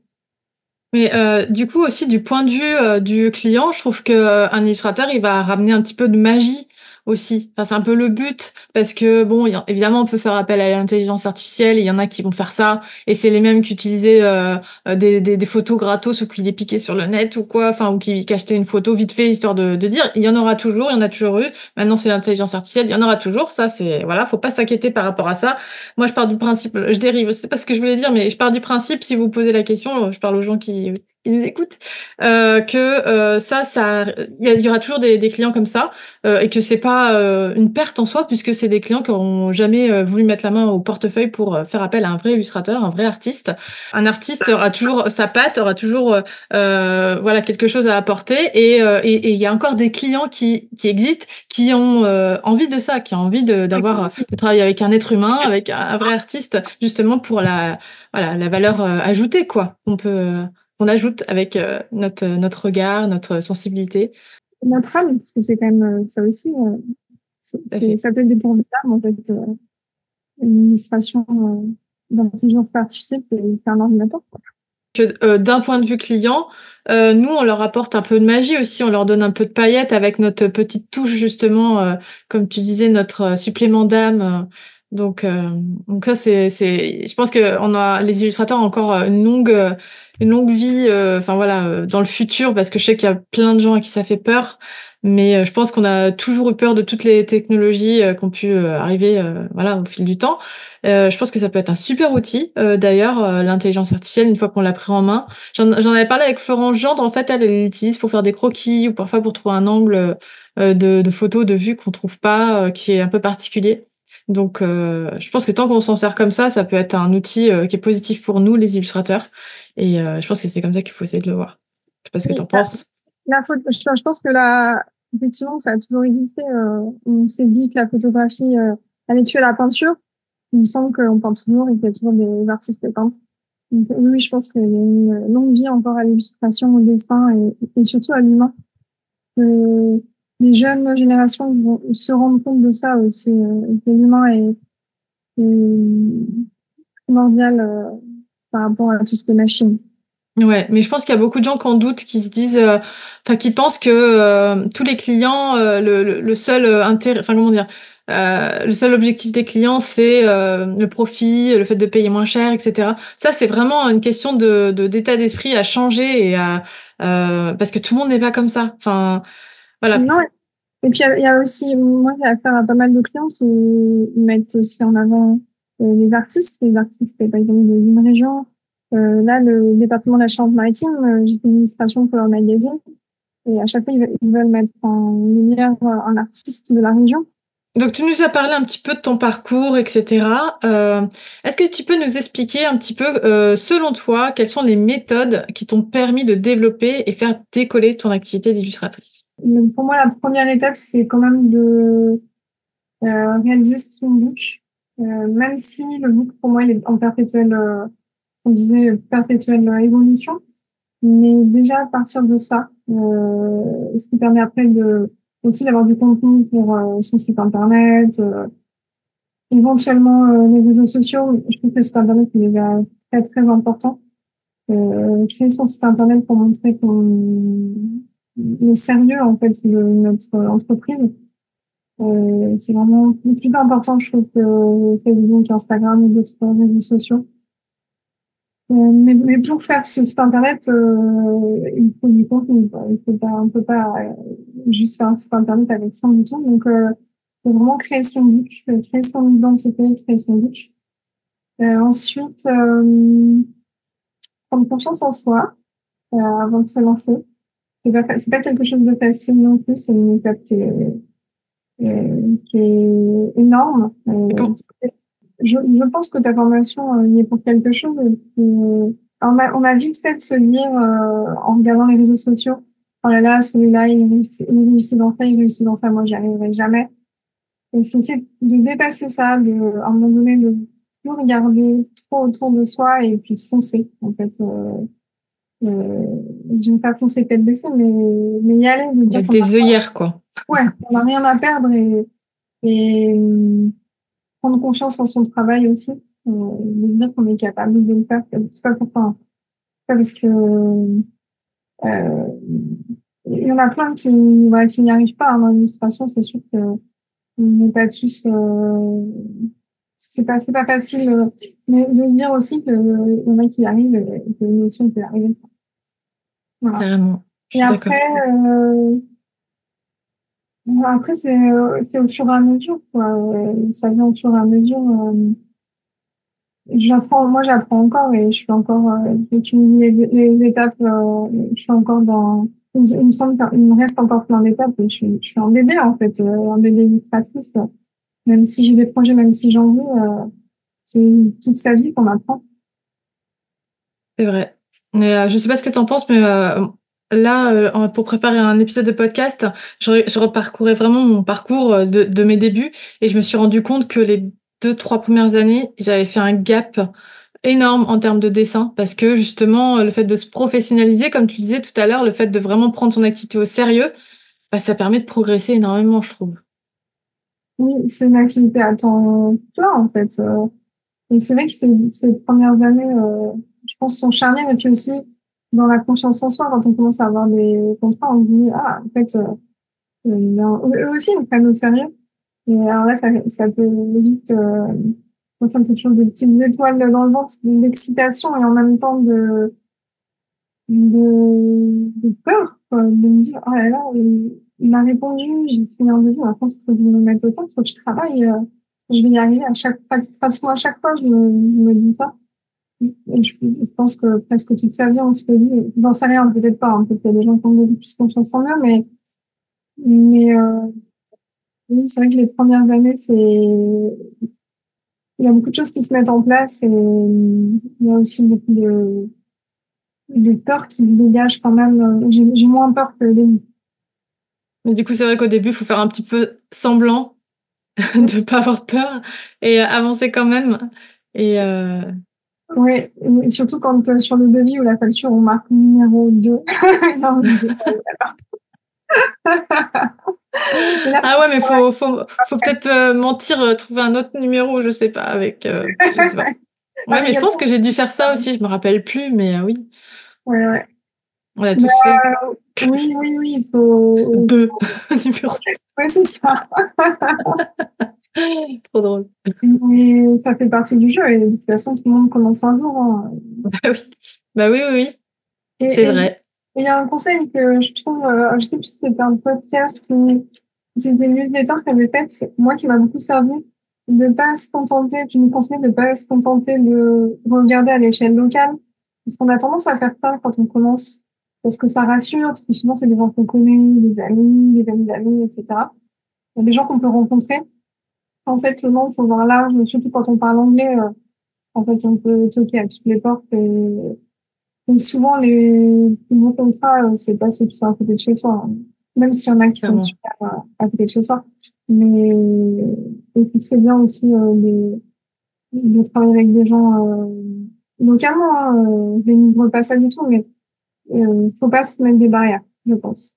Mais du coup aussi du point de vue du client, je trouve que un illustrateur il va ramener un petit peu de magie aussi. Enfin c'est un peu le but parce que bon évidemment on peut faire appel à l'intelligence artificielle, il y en a qui vont faire ça et c'est les mêmes qui utilisaient des photos gratos ou qui les piquaient sur le net ou quoi, enfin ou qui achetaient une photo vite fait histoire de dire il y en aura toujours, il y en a toujours eu. Maintenant c'est l'intelligence artificielle, il y en aura toujours. Ça c'est voilà, faut pas s'inquiéter par rapport à ça. Moi, je pars du principe, je dérive, c'est pas ce que je voulais dire, mais je pars du principe, si vous posez la question, je parle aux gens qui nous écoutent, que il y aura toujours des clients comme ça, et que c'est pas une perte en soi, puisque c'est des clients qui auront jamais voulu mettre la main au portefeuille pour faire appel à un vrai illustrateur, un vrai artiste. Un artiste aura toujours sa patte, aura toujours voilà quelque chose à apporter, et il y a encore des clients qui existent, qui ont envie de ça, qui ont envie d'avoir de travailler avec un être humain, avec un vrai artiste, justement pour la valeur ajoutée quoi. On ajoute avec notre regard, notre sensibilité. Notre âme, parce que c'est quand même ça aussi. Ça peut être des points d'âme, en fait. Une illustration d'intelligence artificielle, c'est un ordinateur. que d'un point de vue client, nous, on leur apporte un peu de magie aussi, on leur donne un peu de paillettes avec notre petite touche justement, comme tu disais, notre supplément d'âme. Donc ça, je pense que les illustrateurs ont encore une longue vie, enfin voilà, dans le futur, parce que je sais qu'il y a plein de gens à qui ça fait peur, mais je pense qu'on a toujours eu peur de toutes les technologies qui ont pu arriver, voilà, au fil du temps. Je pense que ça peut être un super outil. D'ailleurs, l'intelligence artificielle, une fois qu'on l'a pris en main, j'en avais parlé avec Florence Gendre. En fait, elle l'utilise pour faire des croquis ou parfois pour trouver un angle de photo, de vue qu'on trouve pas, qui est un peu particulier. Donc, je pense que tant qu'on s'en sert comme ça peut être un outil qui est positif pour nous, les illustrateurs. Et je pense que c'est comme ça qu'il faut essayer de le voir. Je sais pas ce que Oui, t'en penses. la photo, je pense que effectivement, ça a toujours existé. On s'est dit que la photographie allait tuer la peinture. Il me semble qu'on peint toujours et qu'il y a toujours des artistes peintres. Donc, oui, je pense qu'il y a une longue vie encore à l'illustration, au dessin et surtout à l'humain. Que les jeunes générations vont se rendre compte de ça aussi, que l'humain est primordial par rapport à tout ce qui est machine. Ouais, mais je pense qu'il y a beaucoup de gens qui en doutent, qui se disent, enfin, qui pensent que tous les clients, le seul intérêt, enfin comment dire, le seul objectif des clients, c'est le profit, le fait de payer moins cher, etc. Ça, c'est vraiment une question d'état d'esprit à changer parce que tout le monde n'est pas comme ça. Enfin, voilà. Non, et puis il y a aussi, moi j'ai affaire à pas mal de clients qui mettent aussi en avant les artistes par exemple d'une région. Là, le département de la Charente-Maritime, j'ai fait une illustration pour leur magazine et à chaque fois ils veulent mettre en lumière un artiste de la région. Donc, tu nous as parlé un petit peu de ton parcours, etc. Est-ce que tu peux nous expliquer un petit peu, selon toi, quelles sont les méthodes qui t'ont permis de développer et faire décoller ton activité d'illustratrice? Donc, pour moi, la première étape, c'est quand même de réaliser son book, même si le book, pour moi, il est en perpétuelle, on disait perpétuelle évolution. Mais déjà, à partir de ça, ce qui permet après aussi d'avoir du contenu pour son site internet, éventuellement les réseaux sociaux. Je trouve que le site internet c'est déjà très très important. Créer son site internet pour montrer le sérieux en fait de notre entreprise. C'est vraiment le plus important, je trouve, que Facebook, Instagram ou d'autres réseaux sociaux. Mais pour faire ce site internet, il faut du contenu, quoi. On peut pas juste faire un site internet avec rien du tout. Donc, faut vraiment créer son book, créer son identité, créer son book. Ensuite, prendre confiance en soi avant de se lancer. C'est pas quelque chose de facile non plus. C'est une étape qui est énorme. Je pense que ta formation y est pour quelque chose. Et puis, on a vite fait de se dire, en regardant les réseaux sociaux, oh là là, celui-là, il réussit dans ça, il réussit dans ça, moi, j'y arriverai jamais. Et c'est essayer de dépasser ça, à un moment donné, de plus regarder trop autour de soi et puis de foncer, en fait. Je ne vais pas foncer tête baissée, mais y aller, de Il y a dire qu'on des œillères, quoi. ouais, on n'a rien à perdre et prendre confiance en son travail aussi, de se dire qu'on est capable de le faire. C'est pas enfin, pas parce que il y en a plein voilà, qui n'y arrivent pas hein, dans l'illustration. C'est sûr que on n'est pas tous. C'est pas facile, mais de se dire aussi que y en a qui y arrivent et que nous aussi on peut y arriver. Voilà. Carrément. Je Et suis d'accord. après c'est au fur et à mesure, quoi. Ça vient au fur et à mesure. Moi j'apprends encore et je suis encore, j'utilise les étapes, je suis encore il me semble qu'il me reste encore plein d'étapes et je suis un bébé en fait, un bébé illustratrice. Même si j'ai des projets, même si j'en veux, c'est toute sa vie qu'on apprend. C'est vrai. Mais je sais pas ce que t'en penses, mais là, pour préparer un épisode de podcast, je reparcourais vraiment mon parcours de mes débuts et je me suis rendu compte que les 2, 3 premières années, j'avais fait un gap énorme en termes de dessin parce que justement, le fait de se professionnaliser, comme tu disais tout à l'heure, le fait de vraiment prendre son activité au sérieux, bah, ça permet de progresser énormément, je trouve. Oui, c'est une activité à temps plein en fait. Et c'est vrai que ces premières années, je pense, sont charnières. Et puis aussi, dans la confiance en soi, quand on commence à avoir des contrats, on se dit, ah, en fait, eux aussi, ils me prennent au sérieux. Et alors là, ça peut vite, moi, ça me fait toujours des petites étoiles dans le ventre, d'excitation et en même temps de peur, quoi, de me dire, oh là là, il m'a répondu, j'ai signé un devis, maintenant, il faut que je me mette au temps, il faut que je travaille, je vais y arriver pratiquement à chaque fois, je me dis ça. Et je pense que presque toute sa vie, on se le dit, j'en sais rien, peut-être pas, hein, peut-être qu'il y a des gens qui ont beaucoup plus confiance en eux, mais, oui, c'est vrai que les premières années, il y a beaucoup de choses qui se mettent en place et il y a aussi beaucoup de peur qui se dégage quand même. J'ai moins peur que les... Mais du coup, c'est vrai qu'au début, il faut faire un petit peu semblant de pas avoir peur et avancer quand même. Et Oui, et surtout quand sur le devis ou la facture, on marque numéro 2. Là, on se dit, là, ah ouais, mais faut peut-être mentir, trouver un autre numéro, je sais pas, avec, je sais pas. Ouais, mais je pense que j'ai dû faire ça aussi, je me rappelle plus, mais oui, ouais, ouais. on l'a Bah, tous fait. oui, oui, oui, il faut... Deux numéros. Ouais, c'est ça. Trop drôle. Mais ça fait partie du jeu et de toute façon, tout le monde commence un jour. Hein. Bah oui, bah oui, oui, oui. Et C'est vrai. il y a un conseil que je trouve, je sais plus si c'était un podcast ou c'était une newsletter que j'avais faite, c'est moi qui m'a beaucoup servi, de pas se contenter, tu nous conseilles de pas se contenter de regarder à l'échelle locale, parce qu'on a tendance à faire ça quand on commence, parce que ça rassure, parce que souvent c'est des gens qu'on connaît, des amis d'amis, etc. Il y a des gens qu'on peut rencontrer. En fait, non, il faut voir large, surtout quand on parle anglais, en fait, on peut toquer à toutes les portes et souvent, les plus beaux contrats, c'est pas ceux qui sont à côté de chez soi, hein. Même s'il y en a qui sont Clairement. super à côté de chez soi. Mais et puis c'est bien aussi de travailler avec des gens localement. Hein, je dénigre pas ça du tout, mais faut pas se mettre des barrières, je pense.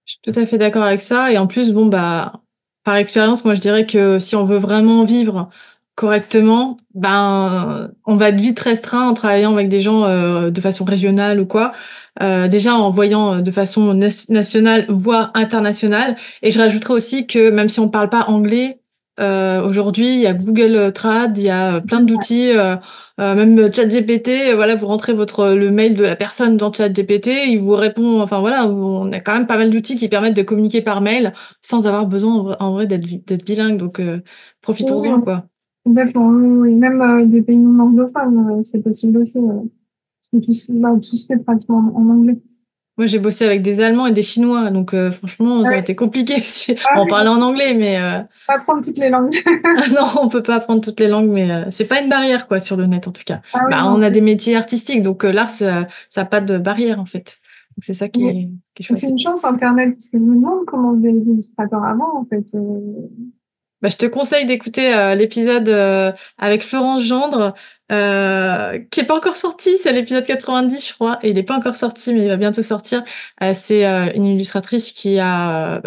Je suis tout à fait d'accord avec ça. Et en plus, bon, bah, par expérience, moi, je dirais que si on veut vraiment vivre correctement, ben, on va être vite restreint en travaillant avec des gens de façon régionale ou quoi. Déjà en voyant de façon nationale, voire internationale. Et je rajouterais aussi que même si on parle pas anglais, aujourd'hui, il y a Google Trad, il y a plein d'outils. Même ChatGPT, voilà, vous rentrez le mail de la personne dans ChatGPT, il vous répond. Enfin voilà, on a quand même pas mal d'outils qui permettent de communiquer par mail sans avoir besoin en vrai d'être bilingue. Donc Oui, profitons-en quoi. complètement. Oui, oui. Même des pays non anglophones, c'est possible aussi. Tout se fait pratiquement en anglais. Moi j'ai bossé avec des Allemands et des Chinois, donc franchement ça aurait été compliqué si Ah on oui, parlait en anglais, mais pas apprendre toutes les langues. non, on peut pas apprendre toutes les langues, mais c'est pas une barrière quoi sur le net en tout cas. Ah oui, Bah on non. a des métiers artistiques, donc l'art ça a pas de barrière en fait. Donc c'est ça qui est C'est chouette. une chance, Internet, parce que je me demande comment vous avez des illustrateurs avant, en fait. Bah, je te conseille d'écouter l'épisode avec Florence Gendre, qui est pas encore sorti, c'est l'épisode 90, je crois, et il est pas encore sorti, mais il va bientôt sortir. C'est une illustratrice qui a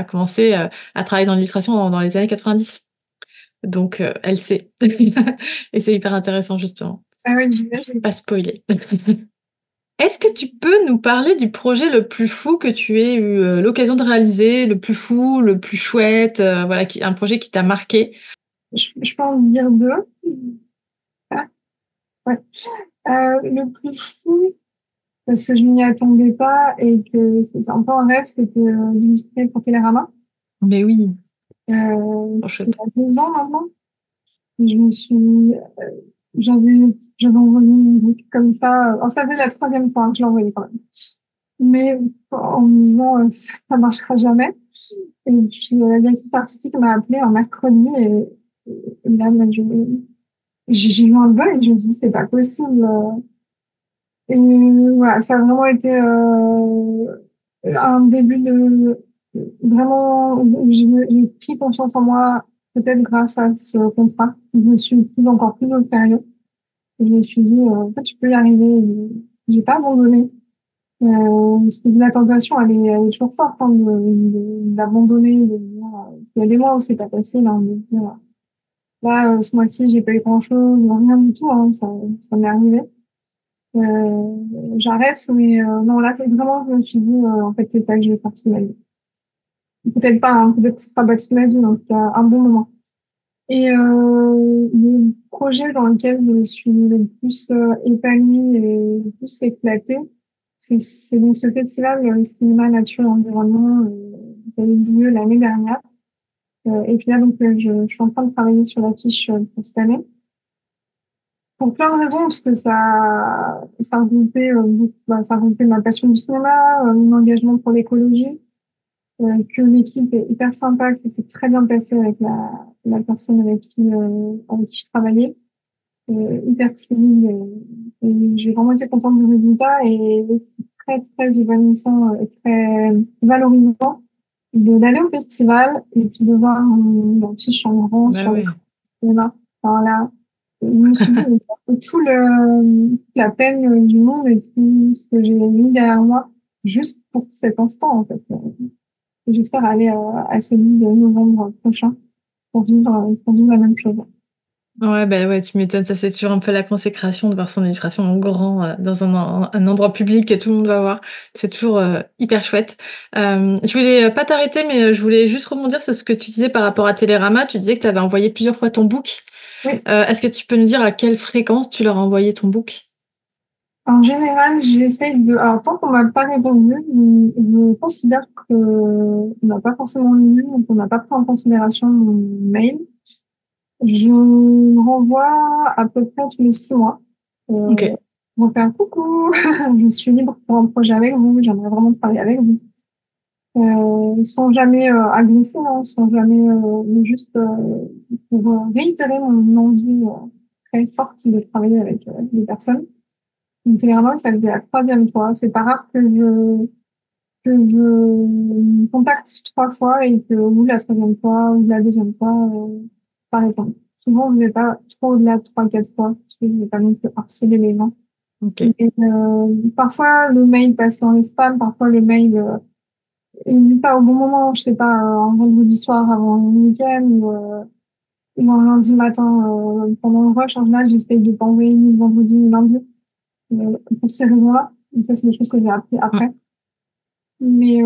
commencé à travailler dans l'illustration dans les années 90. Donc, elle sait. Et c'est hyper intéressant, justement. Ah oui, j'imagine. Pas spoiler. Est-ce que tu peux nous parler du projet le plus fou que tu aies eu l'occasion de réaliser, le plus fou, le plus chouette, voilà, un projet qui t'a marqué? Je peux en dire deux. Ah, ouais. Le plus fou, parce que je m'y attendais pas et que c'était un peu un rêve, c'était d'illustrer pour Télérama. Mais oui, trop Il y chouette. a 2 ans maintenant. Et je me suis, j'avais, j'avais envoyé une boucle comme ça. Alors, ça faisait la troisième fois que je l'envoyais quand même. Mais en me disant, ça marchera jamais. Et puis, la directrice artistique m'a appelé un mercredi et là, moi, j'ai eu un bug. Je me dis, c'est pas possible. Et voilà, ça a vraiment été un début de vraiment, j'ai pris confiance en moi, peut-être grâce à ce contrat. Je me suis prise encore plus au sérieux. Et je me suis dit, en fait, tu peux y arriver. Et j'ai pas abandonné. Parce que la tentation, elle est toujours forte, hein, d'abandonner, de dire, il y a des mois où c'est pas facile, hein, de dire, là, ce mois-ci, j'ai pas eu grand-chose, rien du tout, hein, ça m'est arrivé. j'arrête. Mais non, là, c'est vraiment, je me suis dit, en fait, c'est ça que je vais faire toute ma vie. Peut-être pas, hein, peut-être que ce sera pas toute ma vie, mais en tout cas, un bon moment. Et le projet dans lequel je suis le plus épanouie et le plus éclatée, c'est donc ce festival cinéma nature et environnement qui a eu lieu l'année dernière. Et puis là, donc, je suis en train de travailler sur l'affiche pour cette année. Pour plein de raisons, parce que ça regroupait, ça regroupait ma passion du cinéma, mon engagement pour l'écologie, que l'équipe est hyper sympa, que ça s'est très bien passé avec la personne avec qui je travaillais, hyper fluide, et j'ai vraiment été contente du résultat, et c'est très, très épanouissant et très valorisant d'aller au festival et puis de voir l'affiche en grand Bah sur ouais. le cinéma. Alors là, je me suis dit, mais la peine du monde et tout ce que j'ai mis derrière moi juste pour cet instant, en fait. Et j'espère aller à celui de novembre prochain pour vivre la même chose. Ouais, bah ouais, tu m'étonnes. Ça, c'est toujours un peu la consécration de voir son illustration en grand dans un endroit public que tout le monde va voir. C'est toujours hyper chouette. Je voulais pas t'arrêter, mais je voulais juste rebondir sur ce que tu disais par rapport à Télérama. Tu disais que tu avais envoyé plusieurs fois ton book. Oui. Est-ce que tu peux nous dire à quelle fréquence tu leur as envoyé ton book? En général, j'essaye de. Alors, tant qu'on m'a pas répondu, je considère que on n'a pas forcément lu, donc on n'a pas pris en considération mon mail. Je renvoie à peu près tous les 6 mois. Ok. Pour faire coucou, je suis libre pour un projet avec vous, j'aimerais vraiment travailler avec vous. Sans jamais agresser, hein, sans jamais, mais juste pour réitérer mon envie très forte de travailler avec des personnes. Donc, généralement, ça fait la troisième fois. C'est pas rare que je me contacte 3 fois et que au bout de la troisième fois ou de la deuxième fois, pas répondre. Souvent, je vais pas trop au-delà de 3, 4 fois parce que je vais pas non plus harceler les gens. Ok. Et, parfois, le mail passe dans les spams, parfois le mail est pas au bon moment, je sais pas, un vendredi soir avant le week-end ou un lundi matin pendant le rush. En général, j'essaye de pas envoyer ni le vendredi ni le lundi pour ces raisons-là. Donc ça, c'est des choses que j'ai appris Mm. après. Mais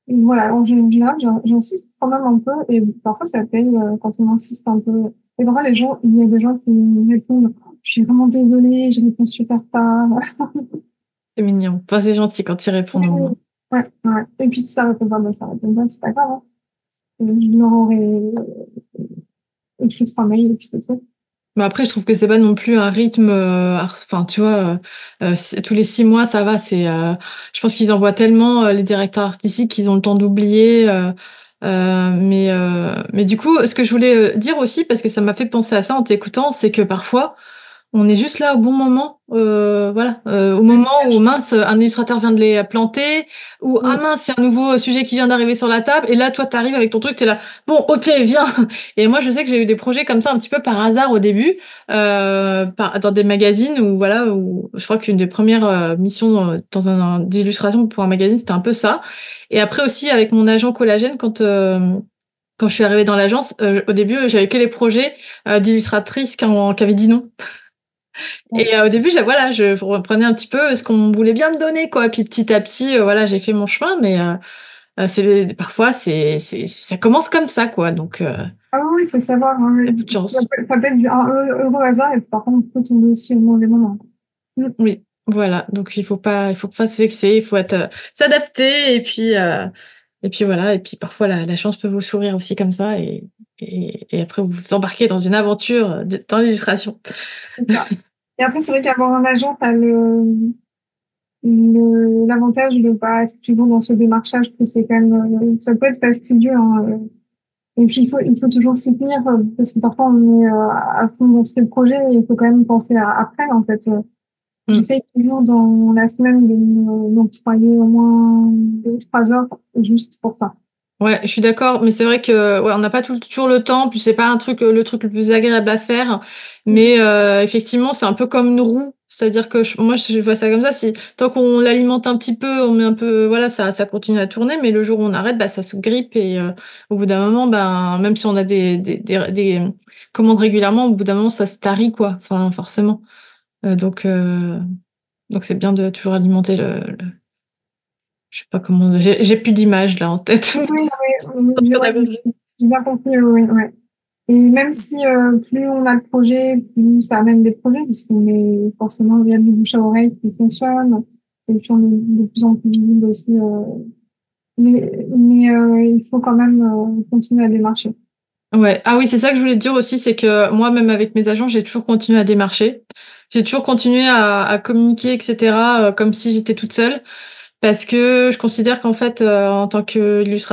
voilà, en général, j'insiste quand même un peu et parfois ça paye quand on insiste un peu. Et parfois, il y a des gens qui me répondent, je suis vraiment désolée, je réponds super tard. C'est mignon. Enfin, c'est gentil quand ils répondent au moins. Ouais, ouais. Et puis si ça répond pas, ben, ça répond pas, c'est pas grave, hein. Je leur aurais écrit 3 mails et puis c'est tout. Mais après, je trouve que c'est pas non plus un rythme. Enfin, tu vois, tous les 6 mois, ça va. Je pense qu'ils envoient tellement les directeurs artistiques qu'ils ont le temps d'oublier. Mais du coup, ce que je voulais dire aussi, parce que ça m'a fait penser à ça en t'écoutant, c'est que parfois, on est juste là au bon moment, voilà, au moment où mince, un illustrateur vient de les planter, ou ah Mm. mince, il y a un nouveau sujet qui vient d'arriver sur la table, et là toi t'arrives avec ton truc, t'es là, bon ok viens. Et moi je sais que j'ai eu des projets comme ça un petit peu par hasard au début, dans des magazines où voilà, où je crois qu'une des premières missions dans d'illustration pour un magazine c'était un peu ça. Et après aussi avec mon agent Collagène quand je suis arrivée dans l'agence, au début j'avais que les projets d'illustratrices qui avaient dit non. Et au début, voilà, je reprenais un petit peu ce qu'on voulait bien me donner, quoi. Puis petit à petit, voilà, j'ai fait mon chemin, mais parfois, ça commence comme ça, quoi. Donc, Ah oui, il faut savoir, y a hein, peu de chance. ça peut être un heureux hasard et par contre, on peut tomber aussi au mauvais moment. Mm. Oui, voilà. Donc, il faut pas se vexer, il faut être, s'adapter, et puis voilà. Et puis parfois, la chance peut vous sourire aussi comme ça, et après, vous vous embarquez dans une aventure dans l'illustration. C'est ça. Et après, c'est vrai qu'avoir un agent, ça a l'avantage de ne pas être toujours dans ce démarchage, que c'est quand même, ça peut être fastidieux, hein. Et puis, il faut toujours s'y tenir, parce que parfois, on est à fond dans ces projets et il faut quand même penser à après, en fait. Mm. J'essaie toujours dans la semaine de m'octroyer au moins 2 ou 3 heures juste pour ça. Ouais, je suis d'accord, mais c'est vrai que ouais, on n'a pas toujours le temps, puis c'est pas le truc le plus agréable à faire, mais effectivement, c'est un peu comme une roue, c'est-à-dire que moi je vois ça comme ça, si tant qu'on l'alimente un petit peu, on met un peu voilà, ça continue à tourner, mais le jour où on arrête, bah ça se grippe et au bout d'un moment ben même si on a des commandes régulièrement, au bout d'un moment ça se tarit quoi, enfin forcément. Donc c'est bien de toujours alimenter je sais pas comment, j'ai plus d'images là en tête. Oui, oui, oui, Parce qu'on a compris. j'ai bien compris, oui, ouais. Et même si plus on a de projets, plus ça amène des projets, parce qu'on est forcément, il y a du bouche à oreille qui fonctionne, et puis on est de plus en plus visible aussi. Mais il faut quand même continuer à démarcher. Ouais. Ah oui, c'est ça que je voulais te dire aussi, c'est que moi, même avec mes agents, j'ai toujours continué à démarcher. J'ai toujours continué à communiquer, etc., comme si j'étais toute seule. Parce que je considère qu'en fait, en tant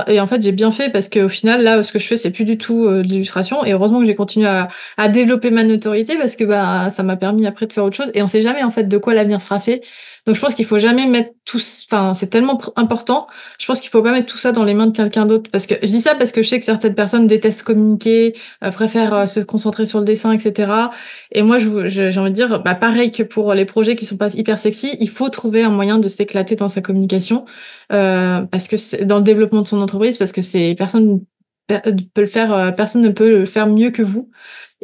et en fait, j'ai bien fait parce qu'au final, là, ce que je fais, c'est plus du tout de l'illustration. Et heureusement que j'ai continué à développer ma notoriété parce que bah, ça m'a permis après de faire autre chose. Et on sait jamais en fait de quoi l'avenir sera fait. Donc je pense qu'il faut jamais mettre tout, enfin, c'est tellement important. Je pense qu'il faut pas mettre tout ça dans les mains de quelqu'un d'autre. Parce que je dis ça parce que je sais que certaines personnes détestent communiquer, préfèrent se concentrer sur le dessin, etc. Et moi, j'ai envie de dire, bah, pareil que pour les projets qui sont pas hyper sexy, il faut trouver un moyen de s'éclater dans sa communication, parce que c'est dans le développement de son entreprise, parce que peut le faire, personne ne peut le faire mieux que vous.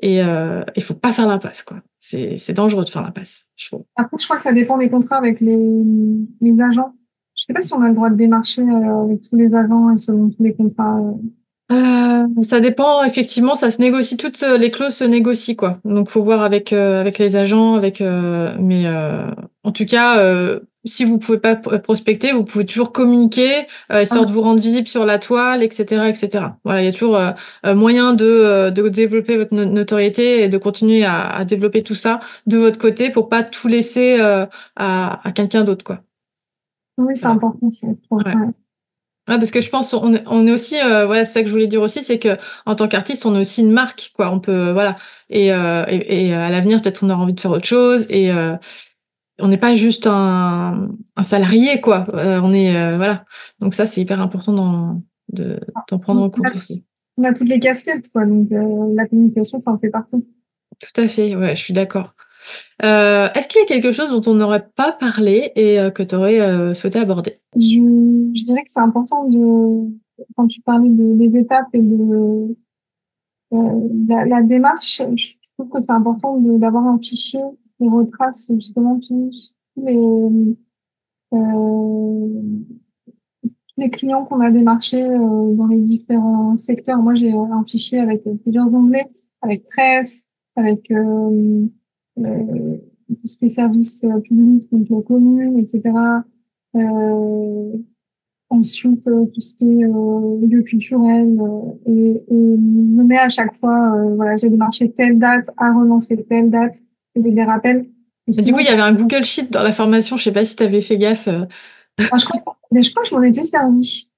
Et il faut pas faire l'impasse, quoi. C'est dangereux de faire l'impasse, je trouve. Après, je crois que ça dépend des contrats avec les agents. Je sais pas si on a le droit de démarcher avec tous les agents et selon tous les contrats. Ça dépend, effectivement, ça se négocie, toutes les clauses se négocient, quoi. Donc, faut voir avec les agents, mais en tout cas, si vous pouvez pas prospecter, vous pouvez toujours communiquer, histoire de vous rendre visible sur la toile, etc., etc. Voilà, il y a toujours moyen de développer votre notoriété et de continuer à développer tout ça de votre côté pour pas tout laisser à quelqu'un d'autre, quoi. Oui, c'est Voilà. important. Ouais. Ouais, parce que je pense on est aussi voilà, c'est ça que je voulais dire aussi, c'est que en tant qu'artiste on est aussi une marque, quoi. On peut voilà, et à l'avenir peut-être on aura envie de faire autre chose, et on n'est pas juste un salarié, quoi. On est voilà, donc ça c'est hyper important d'en prendre en compte aussi. On a toutes les casquettes, quoi. Donc, la communication, ça en fait partie. Tout à fait, ouais, je suis d'accord. Est-ce qu'il y a quelque chose dont on n'aurait pas parlé et que tu aurais souhaité aborder? Je dirais que c'est important quand tu parlais des étapes et la démarche, je trouve que c'est important d'avoir un fichier qui retrace justement tous les clients qu'on a démarchés dans les différents secteurs. Moi, j'ai un fichier avec plusieurs onglets, avec presse, avec tout ce qui est services publics, donc communes, etc. Euh, Ensuite, tout ce qui est lieu culturel, et je mets à chaque fois, voilà, j'ai démarché telle date, à relancer telle date, et j'ai des rappels. Et Mais du coup, sinon, il y avait un Google Sheet dans la formation, je sais pas si tu avais fait gaffe. je crois que je m'en étais servi.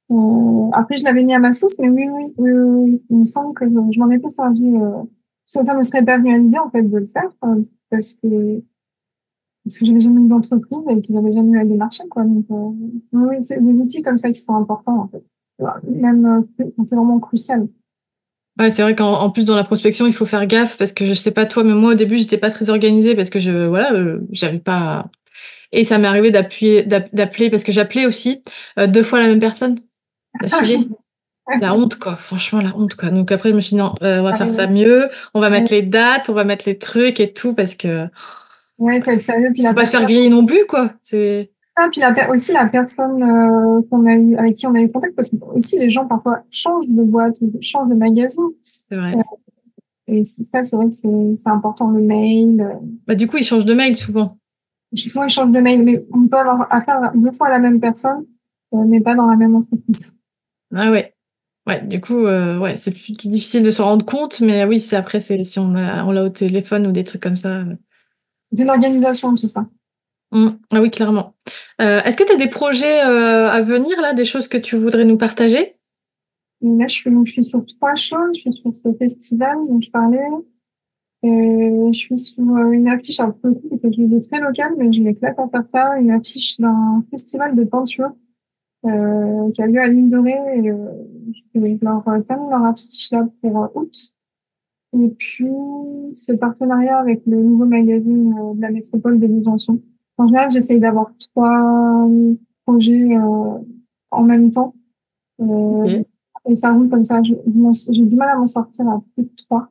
Après, je l'avais mis à ma sauce, mais oui, oui, oui, oui, oui. Il me semble que je m'en étais servi. Ça me serait pas venu à l'idée, en fait, de le faire, parce que j'avais jamais eu d'entreprise et que j'avais jamais eu à démarcher, quoi. Donc, oui, c'est des outils comme ça qui sont importants, en fait. Même quand c'est vraiment crucial. Ouais, c'est vrai qu'en plus dans la prospection, il faut faire gaffe parce que je sais pas toi, mais moi au début, j'étais pas très organisée parce que voilà, j'avais pas, et ça m'est arrivé d'appeler parce que j'appelais aussi 2 fois la même personne d'affilée. La honte, quoi. Franchement, la honte, quoi. Donc après, je me suis dit non, on va faire ça mieux. On va mettre les dates, on va mettre les trucs et tout parce que Ouais, il faut être sérieux. Puis faut la pas se faire personne, griller non plus, quoi. C'est puis aussi la personne avec qui on a eu contact, parce que aussi les gens parfois changent de boîte ou changent de magasin. c'est vrai. Euh, et ça, c'est vrai que c'est important, le mail. Bah du coup, ils changent de mail souvent. Souvent, ils changent de mail, mais on peut avoir affaire 2 fois à la même personne, mais pas dans la même entreprise. Ah ouais. Ouais, du coup, ouais, c'est plus difficile de se rendre compte, mais oui, c'est après, c'est si on l'a au téléphone ou des trucs comme ça. C'est l'organisation, tout ça. Ah oui, clairement. Est-ce que tu as des projets à venir, là, des choses que tu voudrais nous partager? Et là, je suis sur 3 choses. Je suis sur ce festival dont je parlais. Je suis sur une affiche, alors pour le coup, c'est quelque chose de très local, mais je m'éclate à faire ça. Une affiche d'un festival de peinture qui a lieu à l'île de Ré. Et je leur termine leur affiche là pour août. Et puis, ce partenariat avec le nouveau magazine de la métropole de Besançon. En général, j'essaye d'avoir 3 projets en même temps. Euh, Ok. et ça roule comme ça. J'ai du mal à m'en sortir à plus de 3.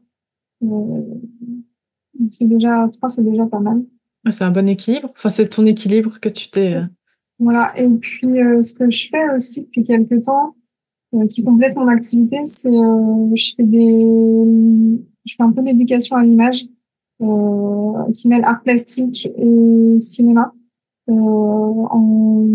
Euh, c'est déjà 3, c'est déjà pas mal. Ouais, c'est un bon équilibre. Enfin, c'est ton équilibre que tu t'es. Voilà. Et puis, ce que je fais aussi depuis quelques temps, qui complète mon activité, c'est je fais un peu d'éducation à l'image, qui mêle art plastique et cinéma, en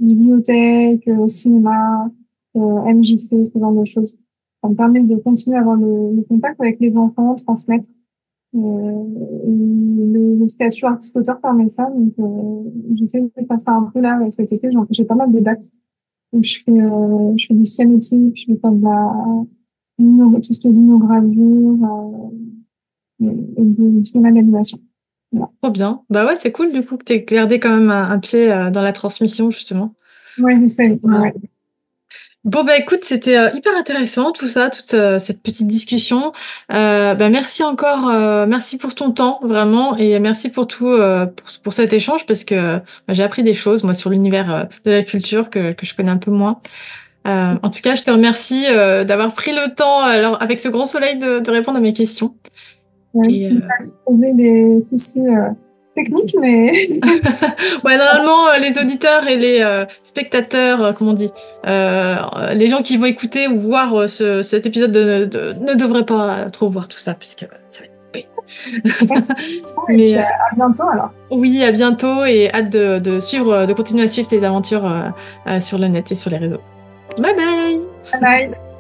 bibliothèque, cinéma, MJC, ce genre de choses. Ça me permet de continuer à avoir le contact avec les enfants, transmettre. Le statut artiste-auteur permet ça, donc j'essaie de faire ça un peu là cet été. J'ai pas mal de dates. Donc je fais du cyanotype, je fais pas de tout ce qui est linogravure et du cinéma d'animation. Voilà. Trop bien. Bah ouais, c'est cool du coup que tu aies gardé quand même un pied dans la transmission, justement. Ouais, j'essaie. Ouais. Bon, bah écoute, c'était hyper intéressant tout ça, toute cette petite discussion. Bah merci encore, merci pour ton temps, vraiment, et merci pour tout, pour cet échange, parce que bah, j'ai appris des choses, moi, sur l'univers de la culture que je connais un peu moins. En tout cas, je te remercie d'avoir pris le temps, alors, avec ce grand soleil, de répondre à mes questions. Ouais, Et, tu m'as trouvé des soucis techniques, mais ouais, normalement, les auditeurs et les spectateurs, comment on dit, les gens qui vont écouter ou voir cet épisode ne devraient pas trop voir tout ça, puisque ça va être coupé. et puis Mais à bientôt alors. oui, à bientôt et hâte de continuer à suivre tes aventures sur le net et sur les réseaux. Bye bye! Bye bye.